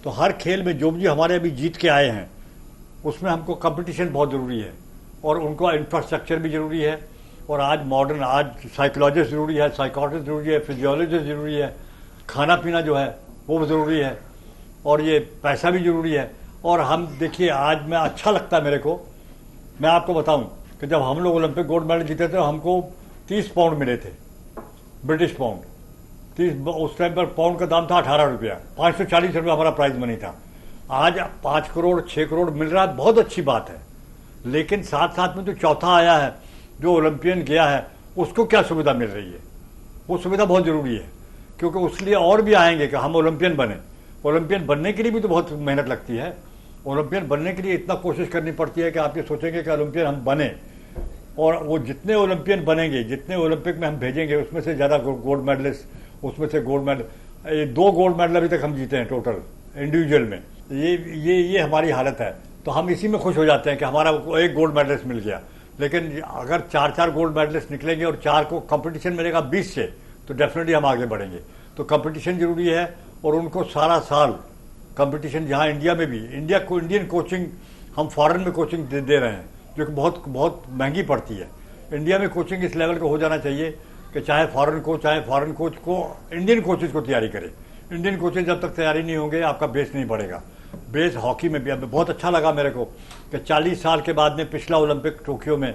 तो हर खेल में जो भी हमारे अभी जीत के आए हैं उसमें हमको कंपटीशन बहुत ज़रूरी है, और उनको इंफ्रास्ट्रक्चर भी ज़रूरी है। और आज मॉडर्न, आज साइकोलॉजिस्ट ज़रूरी है, साइकोलॉजिस्ट ज़रूरी है, फिजियोलॉजिस्ट ज़रूरी है, खाना पीना जो है वो ज़रूरी है, और ये पैसा भी ज़रूरी है। और हम देखिए, आज मैं अच्छा लगता है मेरे को, मैं आपको बताऊं कि जब हम लोग ओलंपिक गोल्ड मेडल जीते थे हमको 30 पाउंड मिले थे, ब्रिटिश पाउंड। 30, उस टाइम पर पाउंड का दाम था 18 रुपया, 540 रुपया हमारा प्राइज मनी था। आज 5 करोड़ 6 करोड़ मिल रहा है, बहुत अच्छी बात है। लेकिन साथ साथ में जो चौथा आया है, जो ओलंपियन गया है, उसको क्या सुविधा मिल रही है? वो सुविधा बहुत ज़रूरी है, क्योंकि उसलिए और भी आएंगे कि हम ओलंपियन बने। ओलंपियन बनने के लिए भी तो बहुत मेहनत लगती है। ओलंपियन बनने के लिए इतना कोशिश करनी पड़ती है कि आप ये सोचेंगे कि ओलंपियन हम बने, और वो जितने ओलंपियन बनेंगे, जितने ओलंपिक में हम भेजेंगे, उसमें से ज़्यादा गोल्ड मेडलिस्ट, उसमें से गोल्ड मेडल, 2 गोल्ड मेडल अभी तक हम जीते हैं टोटल इंडिविजुअल में। ये हमारी हालत है। तो हम इसी में खुश हो जाते हैं कि हमारा 1 गोल्ड मेडलिस्ट मिल गया। लेकिन अगर 4 गोल्ड मेडलिस्ट निकलेंगे और 4 को कंपटीशन मिलेगा 20 से, तो डेफिनेटली हम आगे बढ़ेंगे। तो कंपटीशन जरूरी है, और उनको सारा साल कंपटीशन, जहाँ इंडिया में भी, इंडियन कोचिंग हम फॉरेन में कोचिंग दे रहे हैं, जो कि बहुत बहुत महंगी पड़ती है। इंडिया में कोचिंग इस लेवल का हो जाना चाहिए कि चाहे फॉरेन कोच को इंडियन कोचेज को तैयारी करे। इंडियन कोचेज जब तक तैयारी नहीं होंगे, आपका बेस नहीं बढ़ेगा। बेस हॉकी में भी, अब बहुत अच्छा लगा मेरे को कि 40 साल के बाद में पिछला ओलंपिक टोक्यो में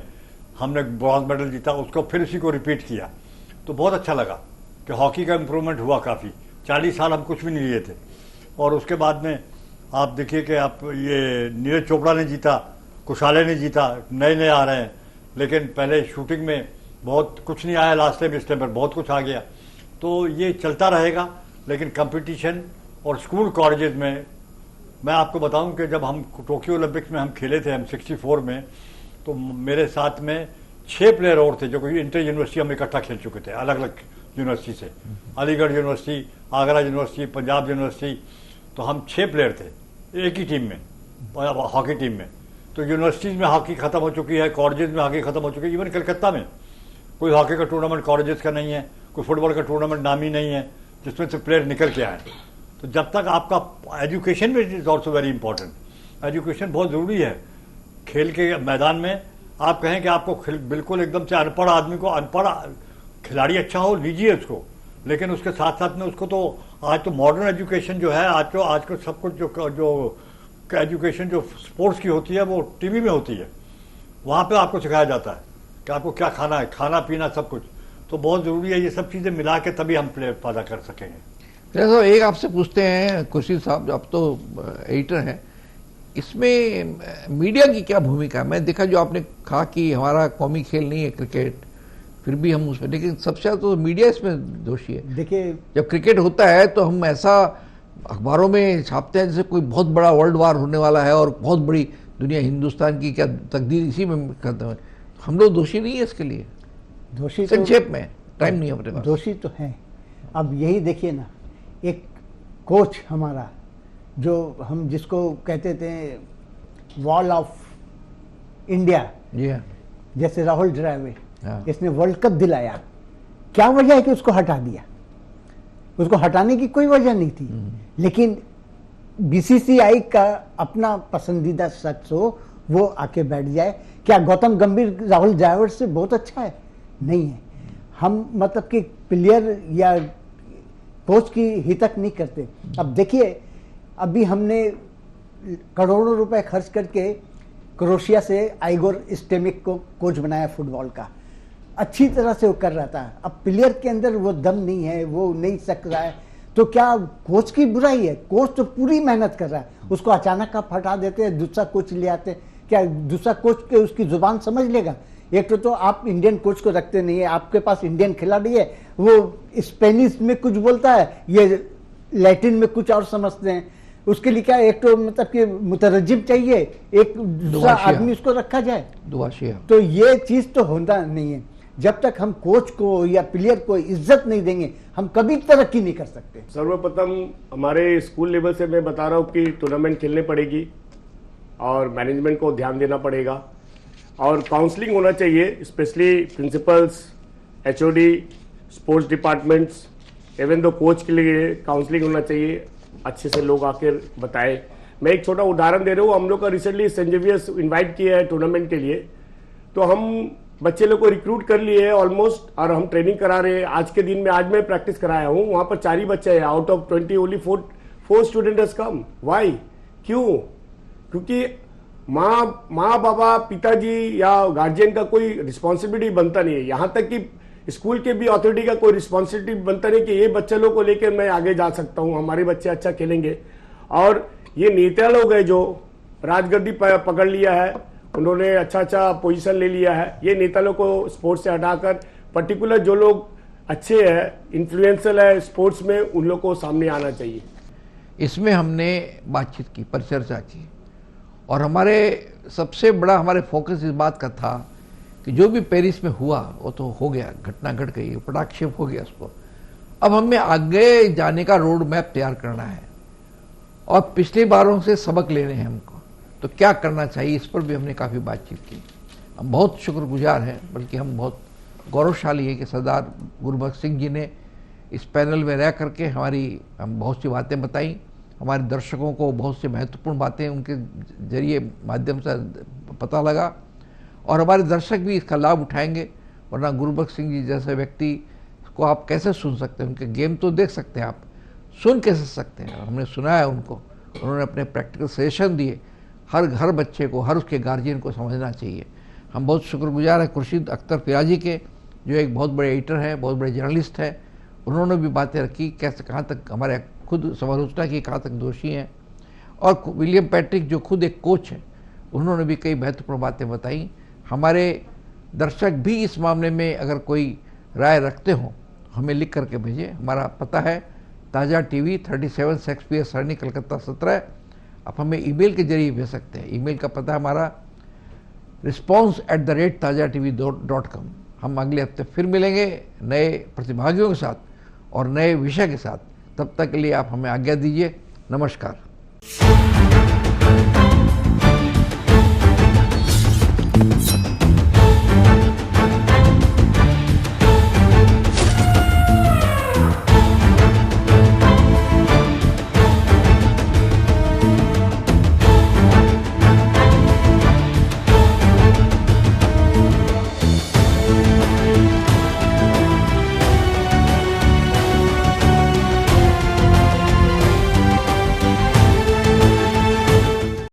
हमने ब्रॉन्ज मेडल जीता, उसको फिर उसी को रिपीट किया, तो बहुत अच्छा लगा कि हॉकी का इम्प्रूवमेंट हुआ काफ़ी। 40 साल हम कुछ भी नहीं लिए थे, और उसके बाद में आप देखिए कि आप ये नीरज चोपड़ा ने जीता, कुशाले ने जीता, नए नए आ रहे हैं। लेकिन पहले शूटिंग में बहुत कुछ नहीं आया, लास्ट टाइम, इस टाइम पर बहुत कुछ आ गया। तो ये चलता रहेगा। लेकिन कंपटीशन और स्कूल कॉलेजेस में, मैं आपको बताऊं कि जब हम टोक्यो ओलंपिक्स में हम खेले थे, हम 64 में, तो मेरे साथ में 6 प्लेयर और थे जो कोई इंटर यूनिवर्सिटी हम इकट्ठा खेल चुके थे, अलग अलग यूनिवर्सिटी से, Aligarh university, Agra university, Punjab university. तो हम 6 प्लेयर थे एक ही टीम में, हॉकी टीम में। तो यूनिवर्सिटीज़ में हॉकी ख़त्म हो चुकी है, कॉलेजेस में हॉकी ख़त्म हो चुकी है। इवन कलकत्ता में कोई हॉकी का टूर्नामेंट कॉलेजेस का नहीं है, कोई फुटबॉल का टूर्नामेंट नामी नहीं है जिसमें से प्लेयर निकल के आए। तो जब तक आपका एजुकेशन में is also very important, education बहुत ज़रूरी है। खेल के मैदान में आप कहें कि आपको बिल्कुल एकदम से अनपढ़ आदमी को, अनपढ़ खिलाड़ी अच्छा हो, लीजिए उसको, लेकिन उसके साथ साथ में उसको, तो आज तो मॉडर्न एजुकेशन जो है, आज को सब कुछ जो एजुकेशन जो स्पोर्ट्स की होती है वो टीवी में होती है। वहाँ पे आपको सिखाया जाता है कि आपको क्या खाना है, खाना पीना सब कुछ। तो बहुत ज़रूरी है ये सब चीज़ें मिला के तभी हम प्लेयर पैदा कर सकेंगे। तो एक आपसे पूछते हैं खुर्शीद साहब, अब तो एडिटर हैं, इसमें मीडिया की क्या भूमिका है? मैं देखा जो आपने कहा कि हमारा कौमी खेल नहीं है क्रिकेट, फिर भी हम उसमें, लेकिन सबसे ज़्यादा तो मीडिया इसमें दोषी है। देखिए, जब क्रिकेट होता है तो हम ऐसा अखबारों में छापते हैं जैसे कोई बहुत बड़ा वर्ल्ड वार होने वाला है और बहुत बड़ी दुनिया, हिंदुस्तान की क्या तकदीर इसी में करते हैं। हम लोग दोषी नहीं है इसके लिए, दोषी संक्षेप में, टाइम नहीं है अपने पास। दोषी तो हैं। अब यही देखिए ना, एक कोच हमारा जो हम जिसको कहते थे वॉल ऑफ इंडिया, जी हाँ, जैसे राहुल द्रविड़, हाँ। इसने वर्ल्ड कप दिलाया, क्या वजह है कि उसको हटा दिया? उसको हटाने की कोई वजह नहीं थी, लेकिन बीसीसीआई का अपना पसंदीदा शख्स हो वो आके बैठ जाए। क्या गौतम गंभीर राहुल द्रविड़ से बहुत अच्छा है? नहीं है। हम मतलब कि प्लेयर या कोच की हितक नहीं करते। अब देखिए, अभी हमने करोड़ों रुपए खर्च करके क्रोएशिया से आइगोर स्टेमिक को कोच बनाया फुटबॉल का, अच्छी तरह से वो कर रहा था। अब प्लेयर के अंदर वो दम नहीं है, वो नहीं सक रहा है, तो क्या कोच की बुराई है? कोच तो पूरी मेहनत कर रहा है, उसको अचानक आप हटा देते हैं, दूसरा कोच ले आते हैं। क्या दूसरा कोच के उसकी जुबान समझ लेगा? एक तो आप इंडियन कोच को रखते नहीं है, आपके पास इंडियन खिलाड़ी है, वो स्पेनिश में कुछ बोलता है, ये लैटिन में कुछ और समझते हैं। उसके लिए क्या एक तो मतलब कि मुतरजिम चाहिए, एक दूसरा आदमी उसको रखा जाए, दुआशिया। तो ये चीज तो होता नहीं है। जब तक हम कोच को या प्लेयर को इज्जत नहीं देंगे, हम कभी तरक्की नहीं कर सकते। सर्वप्रथम हमारे स्कूल लेवल से मैं बता रहा हूँ कि टूर्नामेंट खेलने पड़ेगी और मैनेजमेंट को ध्यान देना पड़ेगा और काउंसलिंग होना चाहिए, specially principles, HOD, sports departments, even though coach के लिए काउंसलिंग होना चाहिए, अच्छे से लोग आकर बताए। मैं एक छोटा उदाहरण दे रहा हूँ, हम लोग का रिसेंटली सेंट जेवियर्स इन्वाइट किया है टूर्नामेंट के लिए, तो हम बच्चे लोग को रिक्रूट कर लिए हैं ऑलमोस्ट और हम ट्रेनिंग करा रहे हैं। आज के दिन में आज मैं प्रैक्टिस कराया हूँ, वहां पर 4 ही बच्चे हैं, out of 20 only 4 student has come. Why? क्यों? क्योंकि माँ बाबा, पिताजी या गार्जियन का कोई रिस्पॉन्सिबिलिटी बनता नहीं है, यहाँ तक कि स्कूल के भी अथॉरिटी का कोई रिस्पॉन्सिबिलिटी बनता नहीं कि ये बच्चे लोग को लेकर मैं आगे जा सकता हूँ, हमारे बच्चे अच्छा खेलेंगे। और ये नेता लोग हैं जो राजगद्दी पकड़ लिया है, उन्होंने अच्छा पोजीशन ले लिया है, ये नेता लोग को स्पोर्ट्स से हटाकर पर्टिकुलर जो लोग अच्छे हैं, इन्फ्लुएंसर है स्पोर्ट्स में, उन लोग को सामने आना चाहिए। इसमें हमने बातचीत की, परिचर्चा की और हमारे सबसे बड़ा हमारे फोकस इस बात का था कि जो भी पेरिस में हुआ वो तो हो गया, घटना घट गई, पटाक्षेप हो गया उसको। अब हमें आगे जाने का रोड मैप तैयार करना है और पिछली बारों से सबक लेने हैं हमको, तो क्या करना चाहिए इस पर भी हमने काफ़ी बातचीत की। हम बहुत शुक्रगुजार हैं, बल्कि हम बहुत गौरवशाली हैं कि सरदार गुरबख्श सिंह जी ने इस पैनल में रह करके हम बहुत सी बातें बताई, हमारे दर्शकों को बहुत सी महत्वपूर्ण बातें उनके जरिए माध्यम से पता लगा और हमारे दर्शक भी इसका लाभ उठाएंगे। वरना गुरबख्श सिंह जी जैसे व्यक्ति को आप कैसे सुन सकते हैं? उनके गेम तो देख सकते हैं, आप सुन कैसे सकते हैं? हमने सुना है उनको, उन्होंने अपने प्रैक्टिकल सजेशन दिए। हर बच्चे को, हर उसके गार्जियन को समझना चाहिए। हम बहुत शुक्रगुजार हैं खुर्शीद अख्तर पिराजी के, जो एक बहुत बड़े एडिटर हैं, बहुत बड़े जर्नलिस्ट हैं। उन्होंने भी बातें रखी, कैसे कहाँ तक हमारे खुद समालोचना की, कहाँ तक दोषी हैं। और विलियम पैट्रिक जो खुद एक कोच हैं, उन्होंने भी कई महत्वपूर्ण बातें बताई। हमारे दर्शक भी इस मामले में अगर कोई राय रखते हों, हमें लिख करके भेजें। हमारा पता है ताज़ा टीवी 37 शेक्सपियर सरनी, कलकत्ता 17। आप हमें ईमेल के जरिए भेज सकते हैं। ईमेल का पता हमारा response@tajatv.com। हम अगले हफ्ते फिर मिलेंगे नए प्रतिभागियों के साथ और नए विषय के साथ। तब तक के लिए आप हमें आज्ञा दीजिए। नमस्कार।